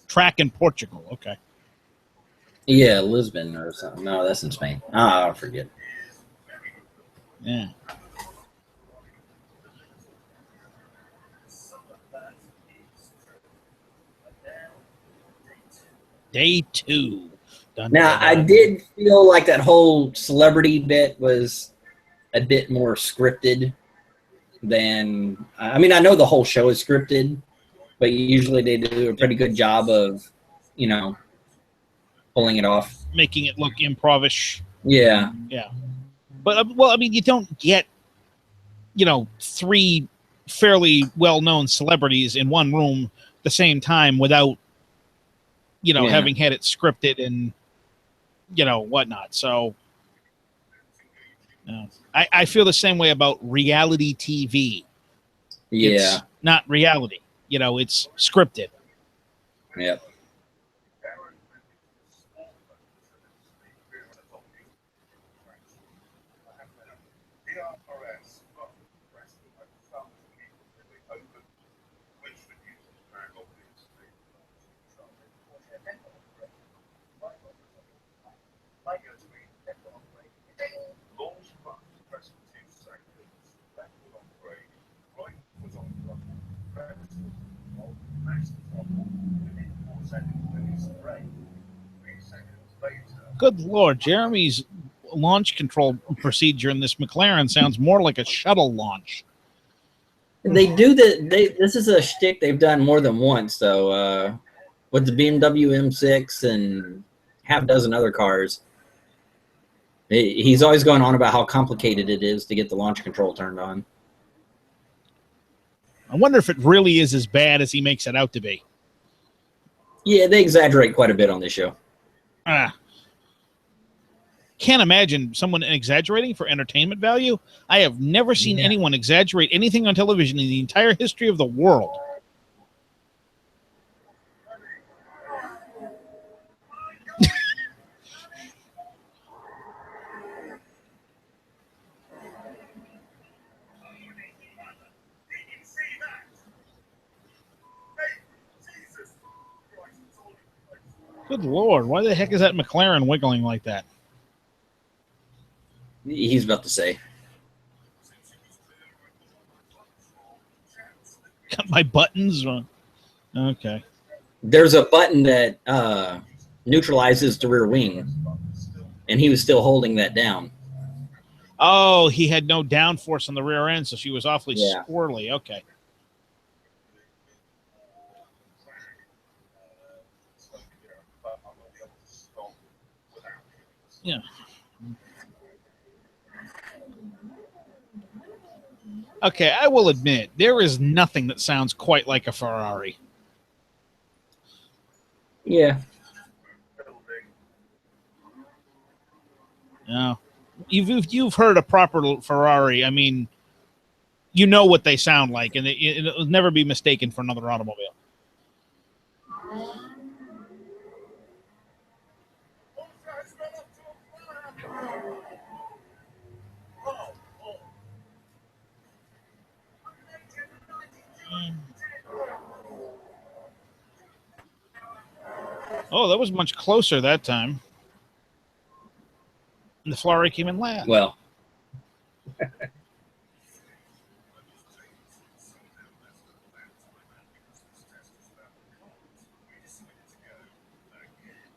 Track in Portugal. Okay. Yeah, Lisbon or something. No, that's in Spain. I forget. Yeah. Day 2. Dun, Now, dun, dun. I did feel like that whole celebrity bit was a bit more scripted than. I mean, I know the whole show is scripted, but usually they do a pretty good job of, pulling it off. Making it look improvish. Yeah. Yeah. But, well, I mean, you don't get, 3 fairly well-known celebrities in one room at the same time without, Yeah. having had it scripted and, whatnot. So, I feel the same way about reality TV. Yeah. It's not reality. It's scripted. Yep. Good Lord, Jeremy's launch control procedure in this McLaren sounds more like a shuttle launch. They do that. This is a shtick they've done more than once, though. With the BMW M6 and half a dozen other cars, he's always going on about how complicated it is to get the launch control turned on. I wonder if it really is as bad as he makes it out to be. Yeah, they exaggerate quite a bit on this show. Can't imagine someone exaggerating for entertainment value. I have never seen anyone exaggerate anything on television in the entire history of the world. Good Lord, why the heck is that McLaren wiggling like that? He's about to say. Got my buttons wrong. Okay. There's a button that neutralizes the rear wing, and he was still holding that down. Oh, he had no downforce on the rear end, so she was awfully Yeah. squirrely. Okay. Yeah. Okay, I will admit, there is nothing that sounds quite like a Ferrari. Yeah. No. You've heard a proper Ferrari, I mean, you know what they sound like, and it'll never be mistaken for another automobile. Oh, that was much closer that time. And the Ferrari came in last. Well,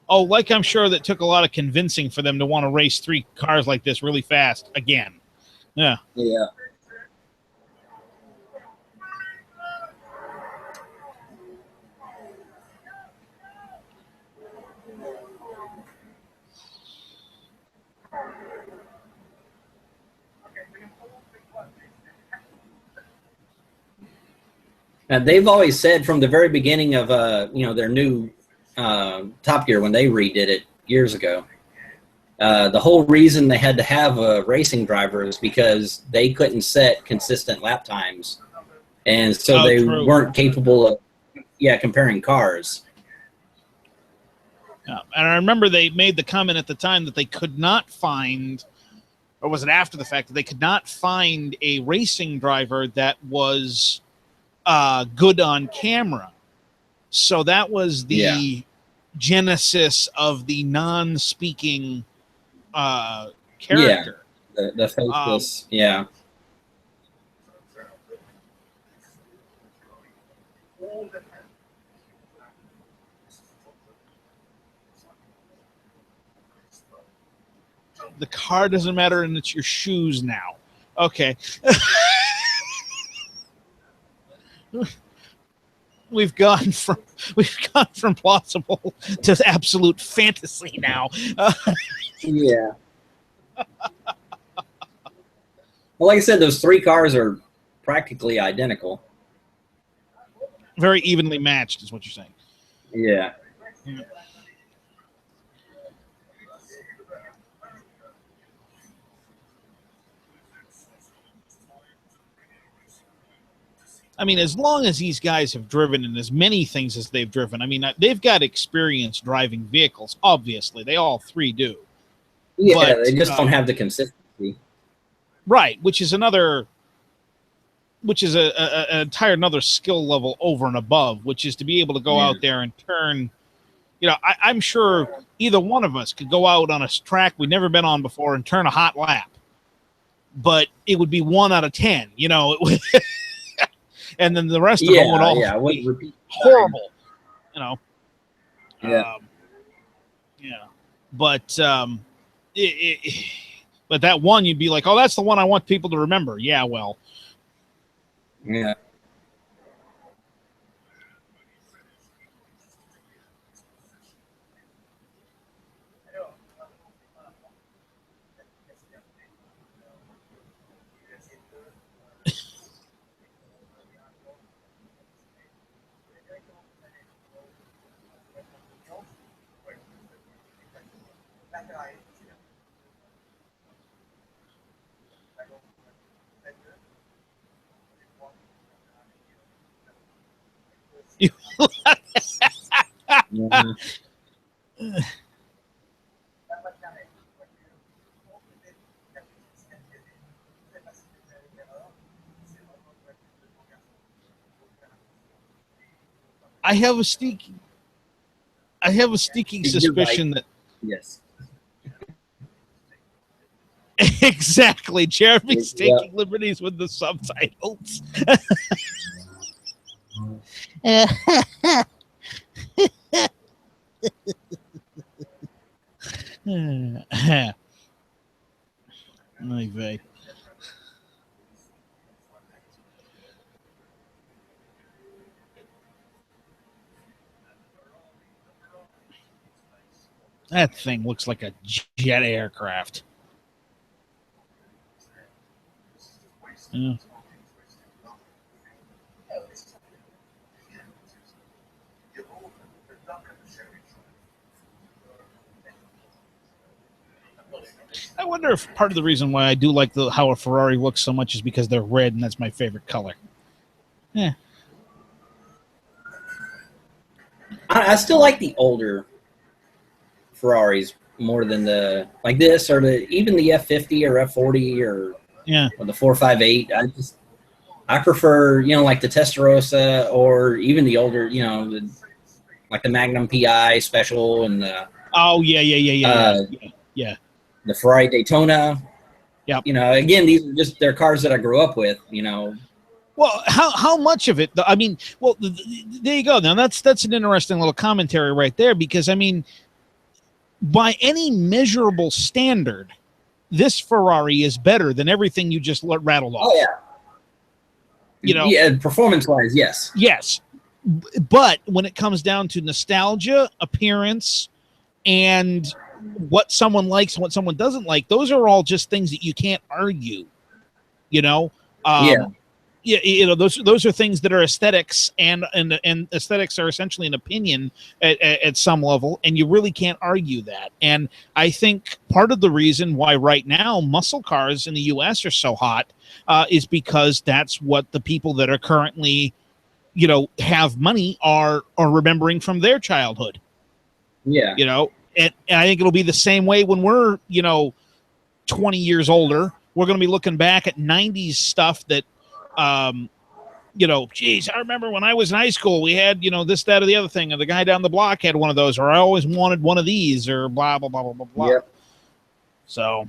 oh, like I'm sure that took a lot of convincing for them to want to race 3 cars like this really fast again. Yeah. yeah. Now, they've always said from the very beginning of their new Top Gear when they redid it years ago, the whole reason they had to have a racing driver is because they couldn't set consistent lap times, and so they true. weren't capable of comparing cars. Yeah. And I remember they made the comment at the time that they could not find, or was it after the fact, that they could not find a racing driver that was good on camera. So that was the genesis of the non-speaking character. Yeah, the faceless, yeah. The car doesn't matter, and it's your shoes now. Okay. We've gone from plausible to absolute fantasy now. Yeah. Well, like I said, those 3 cars are practically identical. Very evenly matched, is what you're saying. Yeah. I mean, as long as these guys have driven in as many things as they've driven, I mean, they've got experience driving vehicles. Obviously, they all 3 do. Yeah, but, they just don't have the consistency. Right, which is an entire another skill level over and above, which is to be able to go out there and turn. You know, I'm sure either one of us could go out on a track we'd never been on before and turn a hot lap, but it would be 1 out of 10. You know, and then the rest of them would all be horrible. You know. Yeah. But but that one, you'd be like, oh, that's the one I want people to remember. Yeah, well. Yeah. I have a sneaking suspicion that yes. Exactly. Jeremy's taking liberties with the subtitles. That thing looks like a jet aircraft. Yeah. I wonder if part of the reason why I do like how a Ferrari looks so much is because they're red, and that's my favorite color. Yeah. I still like the older Ferraris more than the like this or even the F50 or F40 or the 458. I prefer like the Testarossa or even the older like the Magnum PI special and the Oh yeah. the Ferrari Daytona. Yep. You know, again, these are just they're cars that I grew up with. You know. Well, how much of it? I mean, well, there you go. Now that's an interesting little commentary right there, because I mean, by any measurable standard, this Ferrari is better than everything you just rattled off. Oh yeah. You know, yeah, performance-wise, yes. Yes, but when it comes down to nostalgia, appearance, and what someone likes and what someone doesn't like, those are all just things that you can't argue. You know, Yeah. you know, those are things that are aesthetics, and aesthetics are essentially an opinion at some level, and you really can't argue that. And I think part of the reason why right now muscle cars in the U.S. are so hot is because that's what the people that are currently, you know, have money are remembering from their childhood. Yeah. You know, and I think it'll be the same way when we're, you know, 20 years older. We're going to be looking back at 90s stuff that, you know, geez, I remember when I was in high school, we had, you know, this, that, or the other thing, and the guy down the block had one of those, or I always wanted one of these, or blah, blah, blah, blah, blah, blah. Yep. So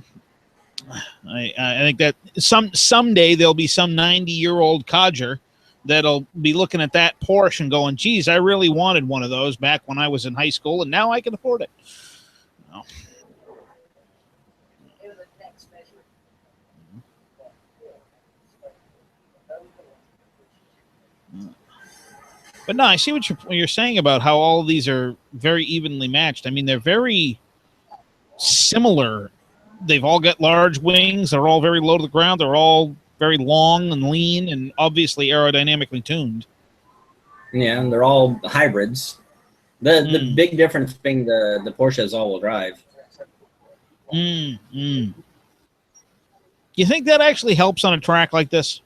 I think that someday there'll be some 90-year-old codger that'll be looking at that Porsche and going, geez, I really wanted one of those back when I was in high school, and now I can afford it. No. But no, I see what you're saying about how all of these are very evenly matched. I mean, they're very similar. They've all got large wings. They're all very low to the ground. They're all very long and lean and obviously aerodynamically tuned. Yeah, and they're all hybrids. The big difference being the Porsche is all-wheel drive. You think that actually helps on a track like this?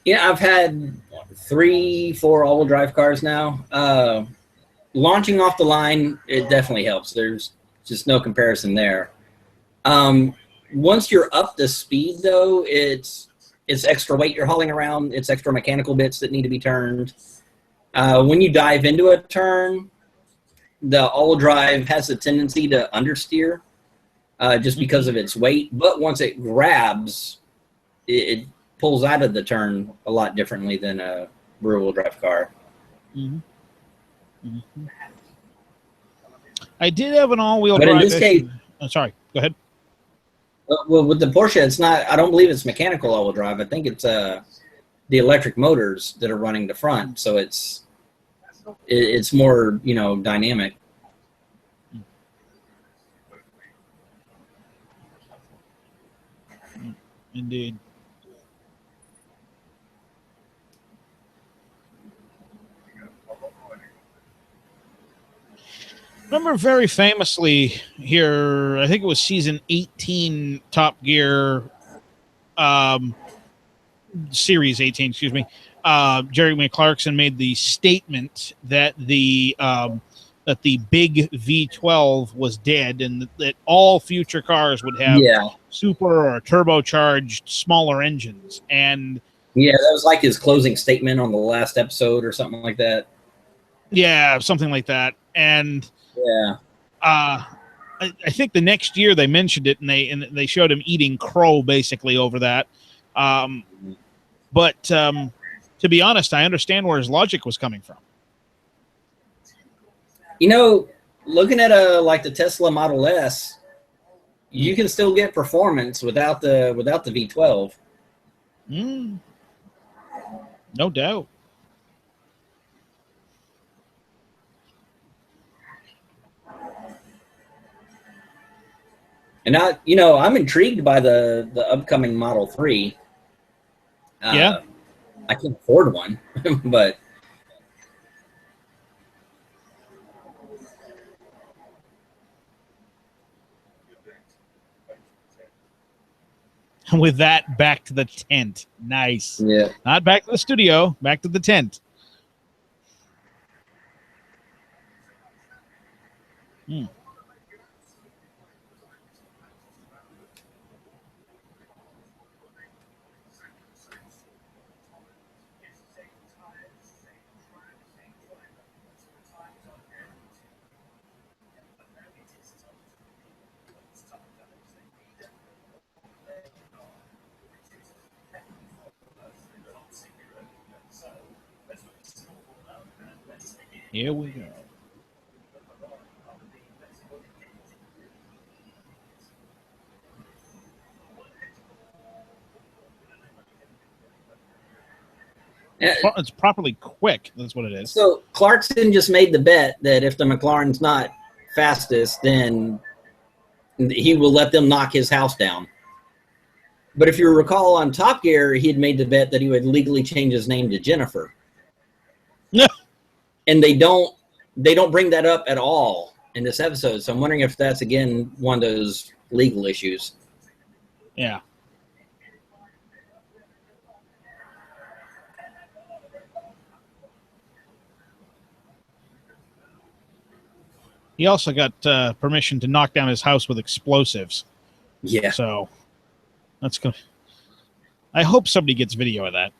Yeah, I've had 3-4 all-wheel drive cars now. Launching off the line, it definitely helps. There's just no comparison there. Once you're up to speed, though, it's extra weight you're hauling around. It's extra mechanical bits that need to be turned. When you dive into a turn, the all-wheel drive has a tendency to understeer just because of its weight. But once it grabs, it pulls out of the turn a lot differently than a rear-wheel drive car. I did have an all-wheel drive. But in this case, sorry, go ahead. Well, with the Porsche, it's not. I don't believe it's mechanical all-wheel drive. I think it's the electric motors that are running the front, so it's more, you know, dynamic. Indeed. Remember very famously here, I think it was season 18 Top Gear, series 18, excuse me. Jeremy Clarkson made the statement that the big V12 was dead, and that all future cars would have super or turbocharged smaller engines. And yeah, that was like his closing statement on the last episode or something like that. Yeah, something like that. And yeah, I think the next year they mentioned it, and they showed him eating crow basically over that. But to be honest, I understand where his logic was coming from. You know, looking at like the Tesla Model S, you can still get performance without the V12. No doubt. And I'm intrigued by the upcoming Model 3. Yeah. I can't afford one, but with that, back to the tent. Nice. Yeah. Not back to the studio, back to the tent. Here we go. It's properly quick. That's what it is. So Clarkson just made the bet that if the McLaren's not fastest, then he will let them knock his house down. But if you recall on Top Gear, he had made the bet that he would legally change his name to Jennifer. No. And they don't bring that up at all in this episode. So I'm wondering if that's, again, one of those legal issues. Yeah. He also got permission to knock down his house with explosives. Yeah. So that's good. I hope somebody gets video of that.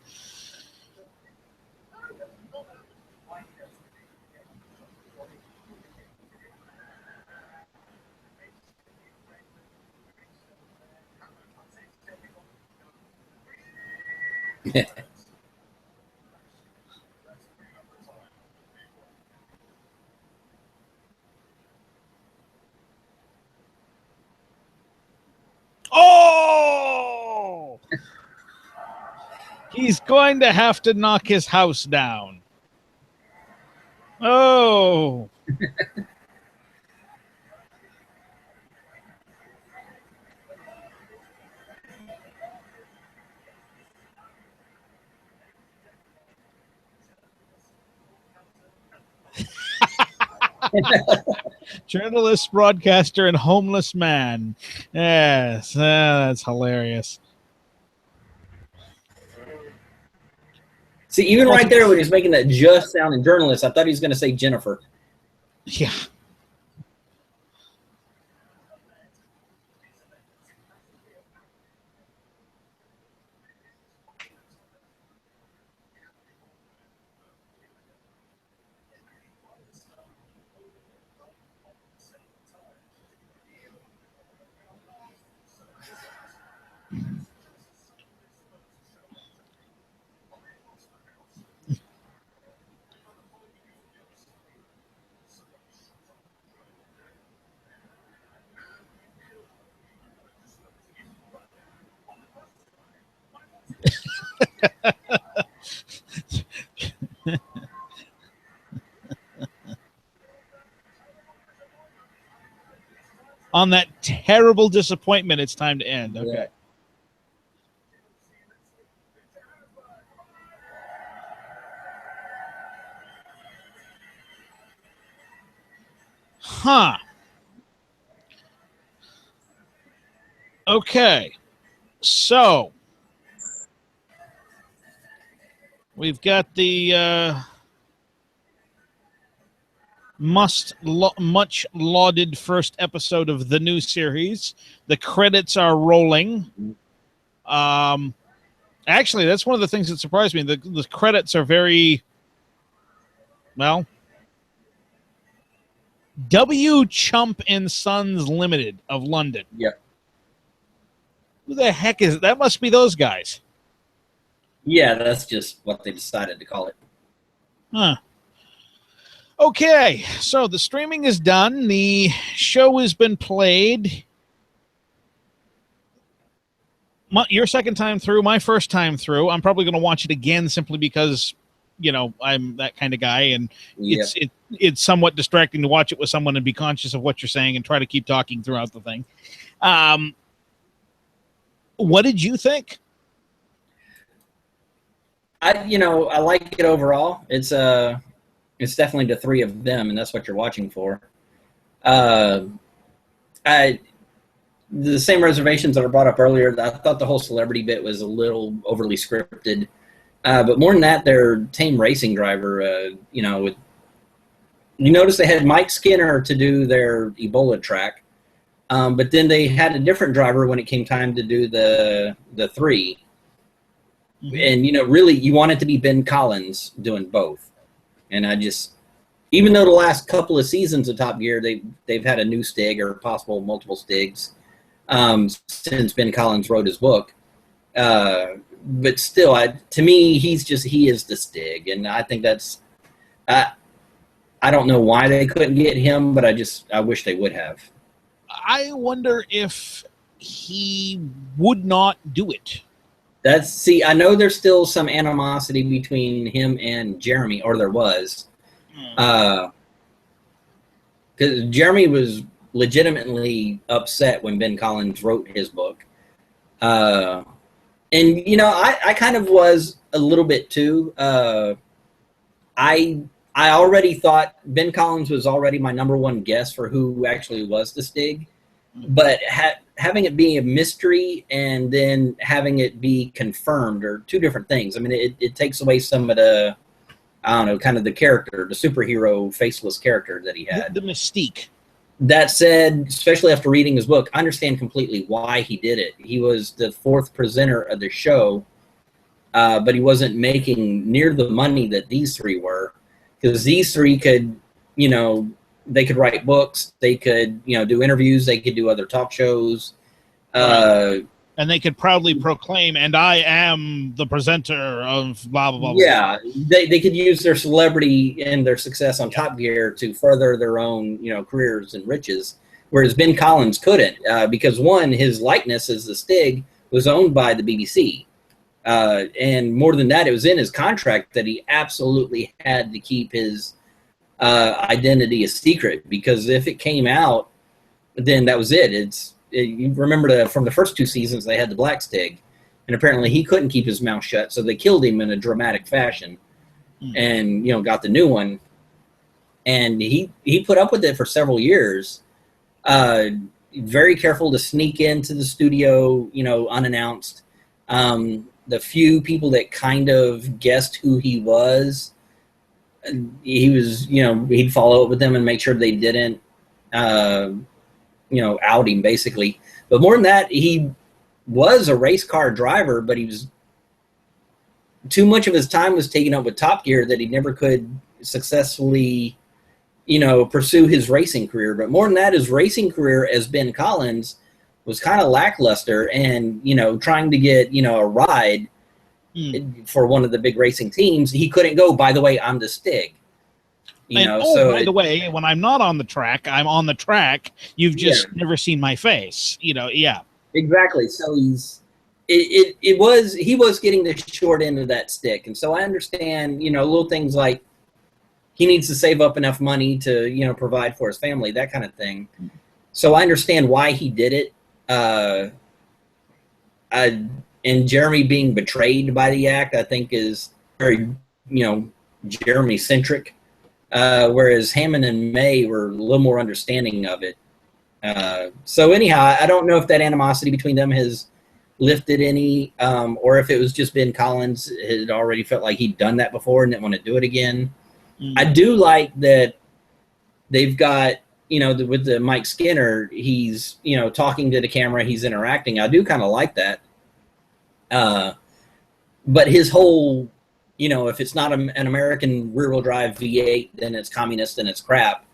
Oh! He's going to have to knock his house down. Oh! Journalist, broadcaster, and homeless man. Yes, that's hilarious. See, even right there when he's making that just sounding journalist, I thought he was going to say Jennifer. Yeah. On that terrible disappointment, it's time to end. Okay. Yeah. Huh. Okay. So we've got the much lauded first episode of the new series. The credits are rolling. Actually, that's one of the things that surprised me. The credits are very, well, W. Chump and Sons Limited of London. Yep. Who the heck is it? That must be those guys. Yeah, that's just what they decided to call it. Huh. Okay, so the streaming is done. The show has been played. Your second time through, my first time through. I'm probably going to watch it again simply because, you know, I'm that kind of guy, and Yep. it's somewhat distracting to watch it with someone and be conscious of what you're saying and try to keep talking throughout the thing. What did you think? I like it overall. It's definitely the three of them, and that's what you're watching for. The same reservations that I brought up earlier. I thought the whole celebrity bit was a little overly scripted, but more than that, their tame racing driver. You notice they had Mike Skinner to do their Ebola track, but then they had a different driver when it came time to do the three. And, really, you want it to be Ben Collins doing both. And even though the last couple of seasons of Top Gear, they've had a new Stig or possible multiple Stigs since Ben Collins wrote his book. But still, to me, he is the Stig. And I think that's I don't know why they couldn't get him, but I wish they would have. I wonder if he would not do it. I know there's still some animosity between him and Jeremy, or there was. Because Jeremy was legitimately upset when Ben Collins wrote his book. And, you know, I kind of was a little bit too. I already thought Ben Collins was already my number one guess for who actually was the Stig. But having it be a mystery and then having it be confirmed are two different things. I mean, it takes away some of the, I don't know, kind of the character, the superhero faceless character that he had. The mystique. That said, especially after reading his book, I understand completely why he did it. He was the fourth presenter of the show, but he wasn't making near the money that these three were, because these three could, you know, they could write books, they could, you know, do interviews, they could do other talk shows. Right. And they could proudly proclaim, and I am the presenter of blah, blah, blah. Yeah, they could use their celebrity and their success on Top Gear to further their own, you know, careers and riches, whereas Ben Collins couldn't, because one, his likeness as the Stig was owned by the BBC. And more than that, it was in his contract that he absolutely had to keep his identity a secret, because if it came out, then that was it. You remember from the first two seasons, they had the Black Stig, and apparently he couldn't keep his mouth shut, so they killed him in a dramatic fashion, and, you know, got the new one. And he put up with it for several years, very careful to sneak into the studio, you know, unannounced. The few people that kind of guessed who he was, he was, you know, he'd follow up with them and make sure they didn't, you know, out him, basically. But more than that, he was a race car driver, but he was too much of his time was taken up with Top Gear that he never could successfully, you know, pursue his racing career. But more than that, his racing career as Ben Collins was kind of lackluster, and, you know, trying to get, you know, a ride for one of the big racing teams, he couldn't go, by the way, I'm the Stig. You know, so by the way, when I'm not on the track, I'm on the track. You've just never seen my face, you know. Yeah, exactly. So he was getting the short end of that stick, and so I understand, you know, little things like he needs to save up enough money to, you know, provide for his family, that kind of thing. So I understand why he did it. And Jeremy being betrayed by the act, I think, is very, you know, Jeremy centric. Whereas Hammond and May were a little more understanding of it. So anyhow, I don't know if that animosity between them has lifted any, or if it was just Ben Collins had already felt like he'd done that before and didn't want to do it again. I do like that they've got, you know, with the Mike Skinner, he's, you know, talking to the camera, he's interacting. I do kind of like that. But his whole, you know, if it's not an American rear-wheel drive V8, then it's communist and it's crap.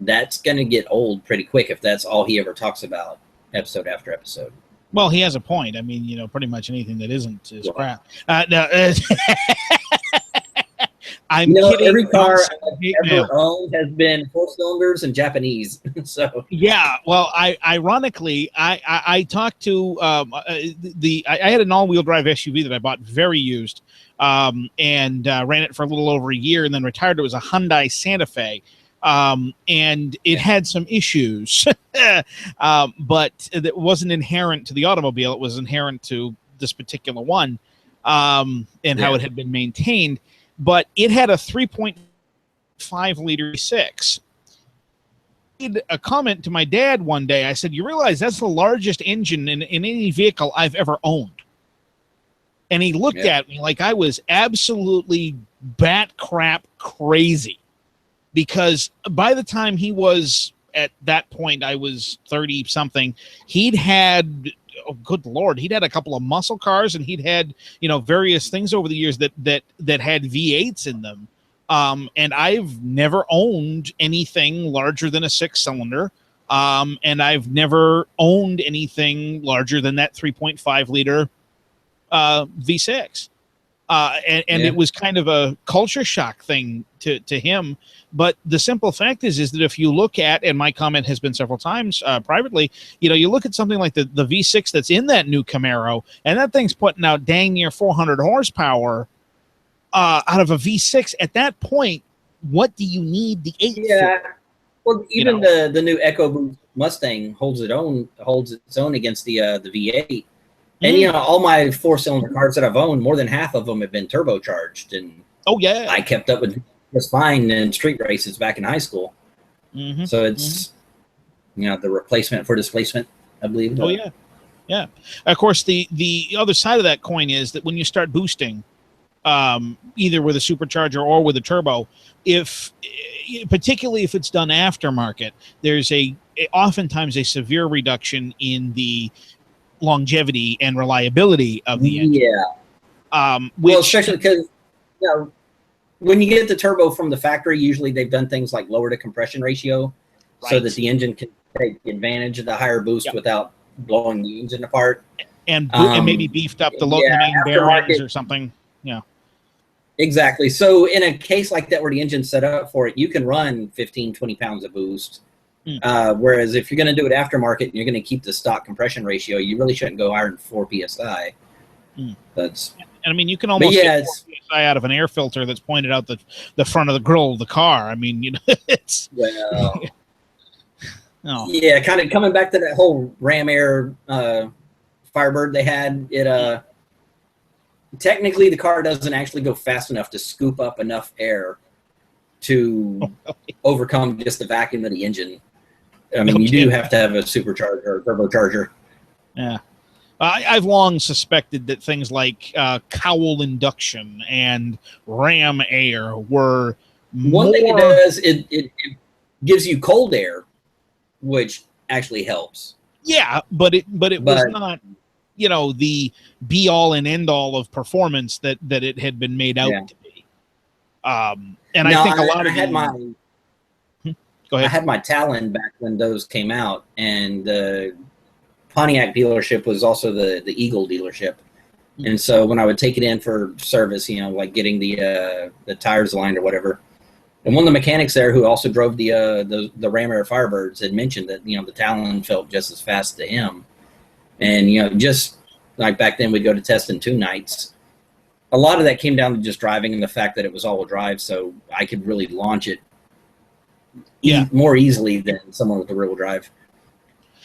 That's going to get old pretty quick if that's all he ever talks about, episode after episode. Well, he has a point. I mean, you know, pretty much anything that isn't is crap. No, I'm kidding. Every car I've ever owned has been 4 cylinders and Japanese. So yeah, well, ironically, I talked to I had an all-wheel drive SUV that I bought very used, and ran it for a little over a year, and then retired. It was a Hyundai Santa Fe, and it had some issues, but it wasn't inherent to the automobile. It was inherent to this particular one, and how it had been maintained. But it had a 3.5 liter V6. I made a comment to my dad one day. I said, "You realize that's the largest engine in any vehicle I've ever owned?" And he looked at me like I was absolutely bat crap crazy, because by the time he was at that point, I was 30 something. He'd had, oh, good Lord, he'd had a couple of muscle cars, and he'd had, you know, various things over the years that had V8s in them. And I've never owned anything larger than a 6-cylinder. And I've never owned anything larger than that 3.5 liter V6. And it was kind of a culture shock thing to him. But the simple fact is that if you look at, and my comment has been several times privately, you look at something like the V6 that's in that new Camaro, and that thing's putting out dang near 400 horsepower out of a V6. At that point, what do you need the 8 for? Well, even the new EcoBoost Mustang holds its own against the V8. And all my 4-cylinder cars that I've owned, more than half of them have been turbocharged, and I kept up with just fine in street races back in high school. Mm-hmm. So it's the replacement for displacement, I believe. Oh yeah. Of course, the other side of that coin is that when you start boosting, either with a supercharger or with a turbo, particularly if it's done aftermarket, there's oftentimes a severe reduction in the longevity and reliability of the engine. Well, especially because when you get the turbo from the factory, usually they've done things like lower the compression ratio so that the engine can take advantage of the higher boost without blowing the engine apart, and maybe beefed up the main bearings or something. Exactly. So in a case like that where the engine's set up for it, you can run 15-20 pounds of boost. Whereas if you're going to do it aftermarket and you're going to keep the stock compression ratio, you really shouldn't go higher than 4 psi. And I mean, you can almost get 4 psi out of an air filter that's pointed out the front of the grill of the car. I mean, it's kind of coming back to that whole Ram Air Firebird they had. It technically the car doesn't actually go fast enough to scoop up enough air to overcome just the vacuum of the engine. I mean, you do have to have a supercharger or turbocharger. Yeah. I've long suspected that things like cowl induction and ram air were one thing it does, it gives you cold air, which actually helps. Yeah, but it was not, the be all and end all of performance that it had been made out to be. And I think a lot of Go ahead. I had my Talon back when those came out, and the Pontiac dealership was also the Eagle dealership. And so when I would take it in for service, like getting the tires aligned or whatever, and one of the mechanics there who also drove the Ram Air Firebirds had mentioned that the Talon felt just as fast to him. And just like back then, we'd go to test in 2 nights. A lot of that came down to just driving and the fact that it was all-wheel drive, so I could really launch it more easily than someone with the rear-wheel drive.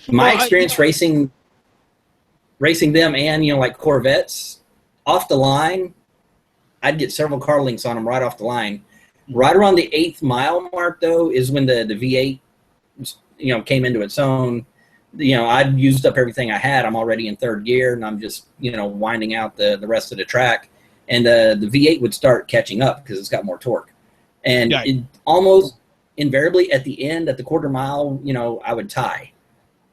My experience racing them and, like Corvettes, off the line, I'd get several car links on them right off the line. Right around the 8th mile mark, though, is when the V8, came into its own. I'd used up everything I had. I'm already in 3rd gear, and I'm just, winding out the rest of the track. And the V8 would start catching up because it's got more torque. And it almost invariably at the end, at the quarter mile, I would tie.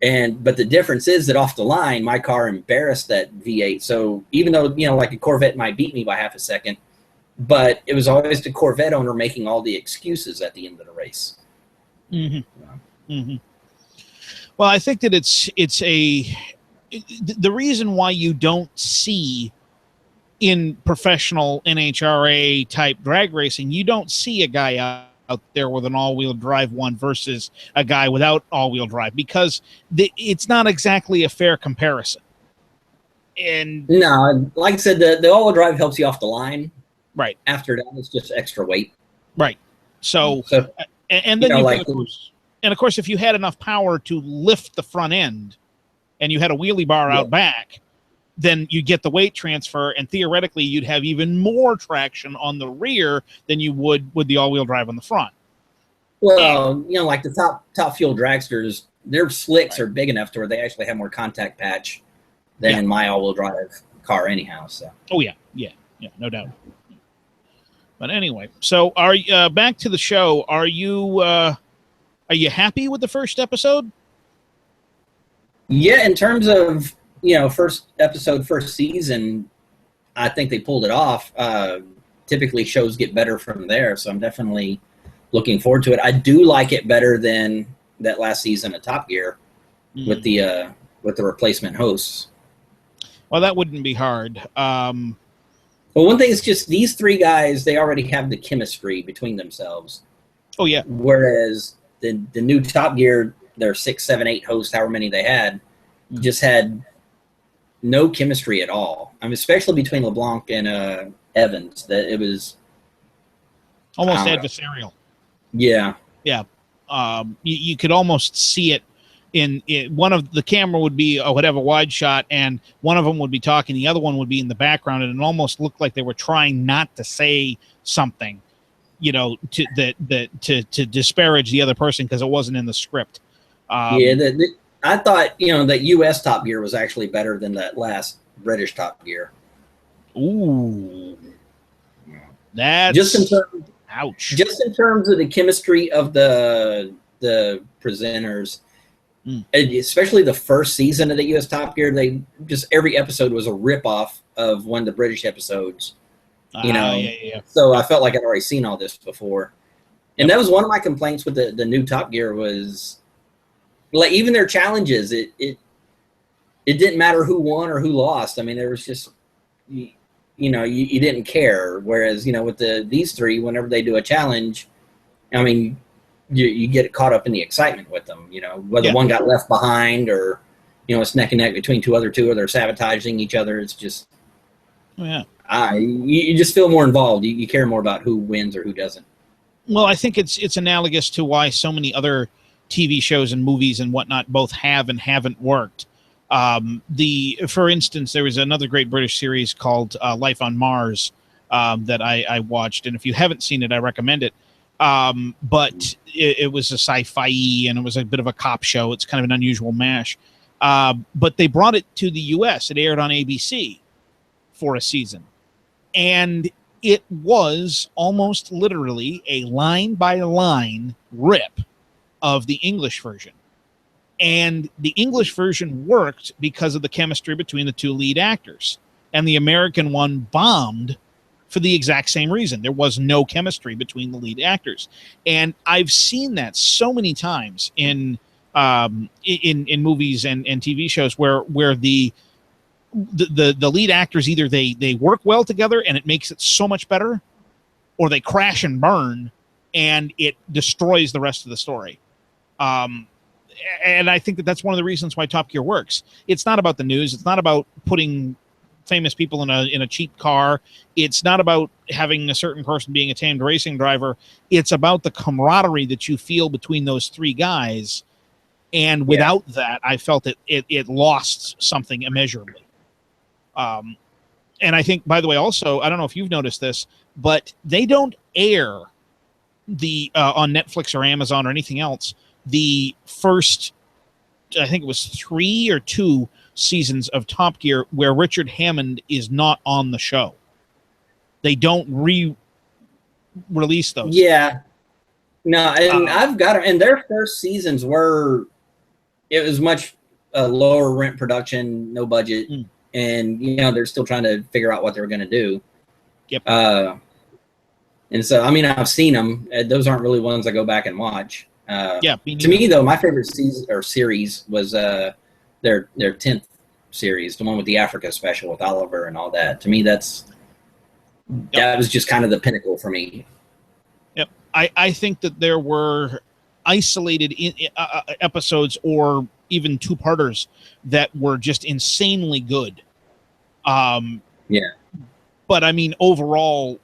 But the difference is that off the line, my car embarrassed that V8. So even though, like a Corvette might beat me by half a second, but it was always the Corvette owner making all the excuses at the end of the race. Well, I think that the reason why you don't see in professional NHRA type drag racing, you don't see a guy out there with an all-wheel drive one versus a guy without all-wheel drive, because it's not exactly a fair comparison. And no, like I said, the all-wheel drive helps you off the line. Right. After that, it's just extra weight. Right. So and then of course, if you had enough power to lift the front end and you had a wheelie bar out back, then you get the weight transfer, and theoretically you'd have even more traction on the rear than you would with the all-wheel drive on the front. Well, like the top fuel dragsters, their slicks are big enough to where they actually have more contact patch than my all-wheel drive car anyhow. So. Oh, yeah, no doubt. But anyway, so back to the show. Are you happy with the first episode? Yeah, in terms of first episode, first season, I think they pulled it off. Typically, shows get better from there, so I'm definitely looking forward to it. I do like it better than that last season of Top Gear with the replacement hosts. Well, that wouldn't be hard. Well, one thing is just these three guys, they already have the chemistry between themselves. Oh, yeah. Whereas the new Top Gear, their 6, 7, 8 hosts, however many they had, just had no chemistry at all. I mean, especially between LeBlanc and Evans, that it was almost adversarial. Yeah. Yeah. You could almost see it in one of the camera would be whatever wide shot, and one of them would be talking, the other one would be in the background, and it almost looked like they were trying not to say something, you know, to disparage the other person because it wasn't in the script. I thought, you know, that U.S. Top Gear was actually better than that last British Top Gear. Ooh, that's just in terms, ouch. Just in terms of the chemistry of the presenters, especially the first season of the U.S. Top Gear, they just every episode was a ripoff of one of the British episodes. You know, yeah. So I felt like I'd already seen all this before, and that was one of my complaints with the new Top Gear was. Like even their challenges, it didn't matter who won or who lost. I mean, there was just, you didn't care. Whereas, you know, with these three, whenever they do a challenge, I mean, you get caught up in the excitement with them. You know, whether one got left behind or, you know, it's neck and neck between two, or they're sabotaging each other. It's just, you just feel more involved. You care more about who wins or who doesn't. Well, I think it's analogous to why so many other TV shows and movies and whatnot both have and haven't worked. For instance, there was another great British series called Life on Mars that I watched, and if you haven't seen it, I recommend it. But it was a sci-fi and it was a bit of a cop show. It's kind of an unusual mash. But they brought it to the U.S. It aired on ABC for a season, and it was almost literally a line-by-line rip of the English version. And the English version worked because of the chemistry between the two lead actors. And the American one bombed for the exact same reason. There was no chemistry between the lead actors. And I've seen that so many times in movies and TV shows where the lead actors, either they work well together and it makes it so much better, or they crash and burn and it destroys the rest of the story. And I think that's one of the reasons why Top Gear works. It's not about the news. It's not about putting famous people in a cheap car. It's not about having a certain person being a tamed racing driver. It's about the camaraderie that you feel between those three guys. And without that, I felt it lost something immeasurably. And I think, by the way, also, I don't know if you've noticed this, but they don't air the on Netflix or Amazon or anything else the first, I think it was 3 or 2 seasons of Top Gear where Richard Hammond is not on the show. They don't re-release those. Yeah. No, and I've got them. And their first seasons it was much lower rent production, no budget. And, you know, they're still trying to figure out what they were going to do. Yep. And so, I mean, I've seen them. Those aren't really ones I go back and watch. To me, though, my favorite season or series was their 10th series, the one with the Africa special with Oliver and all that. To me, that was just kind of the pinnacle for me. Yep. I think that there were isolated episodes or even two-parters that were just insanely good. But I mean, overall,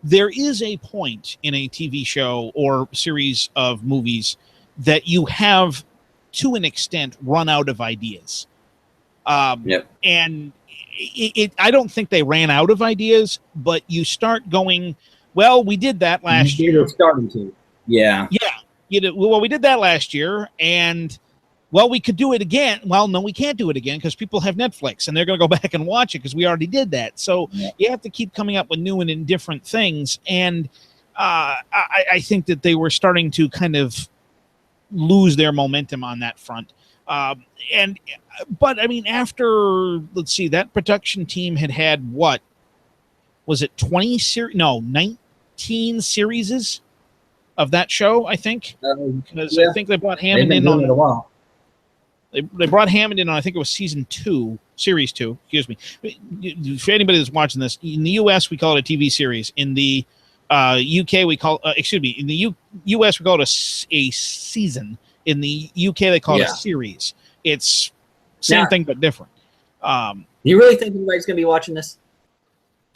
there is a point in a TV show or series of movies that you have, to an extent, run out of ideas. And I don't think they ran out of ideas, but you start going, well, we did that last year. They're starting to. Yeah. Yeah. Well, we did that last year, and well, we could do it again. Well, no, we can't do it again because people have Netflix and they're going to go back and watch it because we already did that. So you have to keep coming up with new and different things. And I think that they were starting to kind of lose their momentum on that front. But I mean, after, let's see, that production team had what? Was it 20 series? No, 19 series of that show, I think. Because I think they brought Hammond in on it a while. They brought Hammond in on, I think it was series 2, excuse me. For anybody that's watching this, in the U.S. we call it a TV series. In the UK we call in the US we call it a season. In the UK they call it a series. It's same thing but different. You really think anybody's going to be watching this?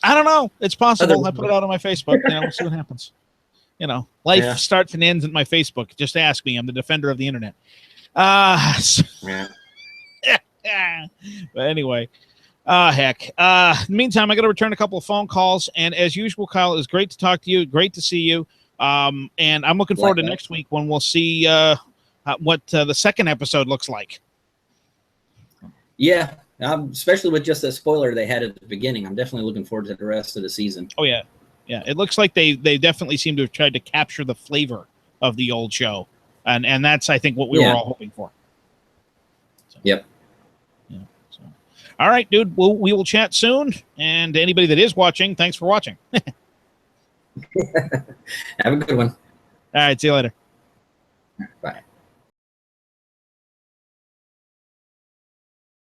I don't know. It's possible. I put it out on my Facebook. We'll see what happens. Life starts and ends at my Facebook. Just ask me. I'm the defender of the internet. But anyway, heck. In the meantime, I got to return a couple of phone calls. And as usual, Kyle, it was great to talk to you. Great to see you. And I'm looking forward to next week when we'll see what the second episode looks like. Yeah. Especially with just the spoiler they had at the beginning. I'm definitely looking forward to the rest of the season. Oh, yeah. Yeah, it looks like they definitely seem to have tried to capture the flavor of the old show. And that's, I think, what we were all hoping for. So, yep. Yeah. So, all right, dude. We will chat soon. And anybody that is watching, thanks for watching. Have a good one. All right, see you later. Bye.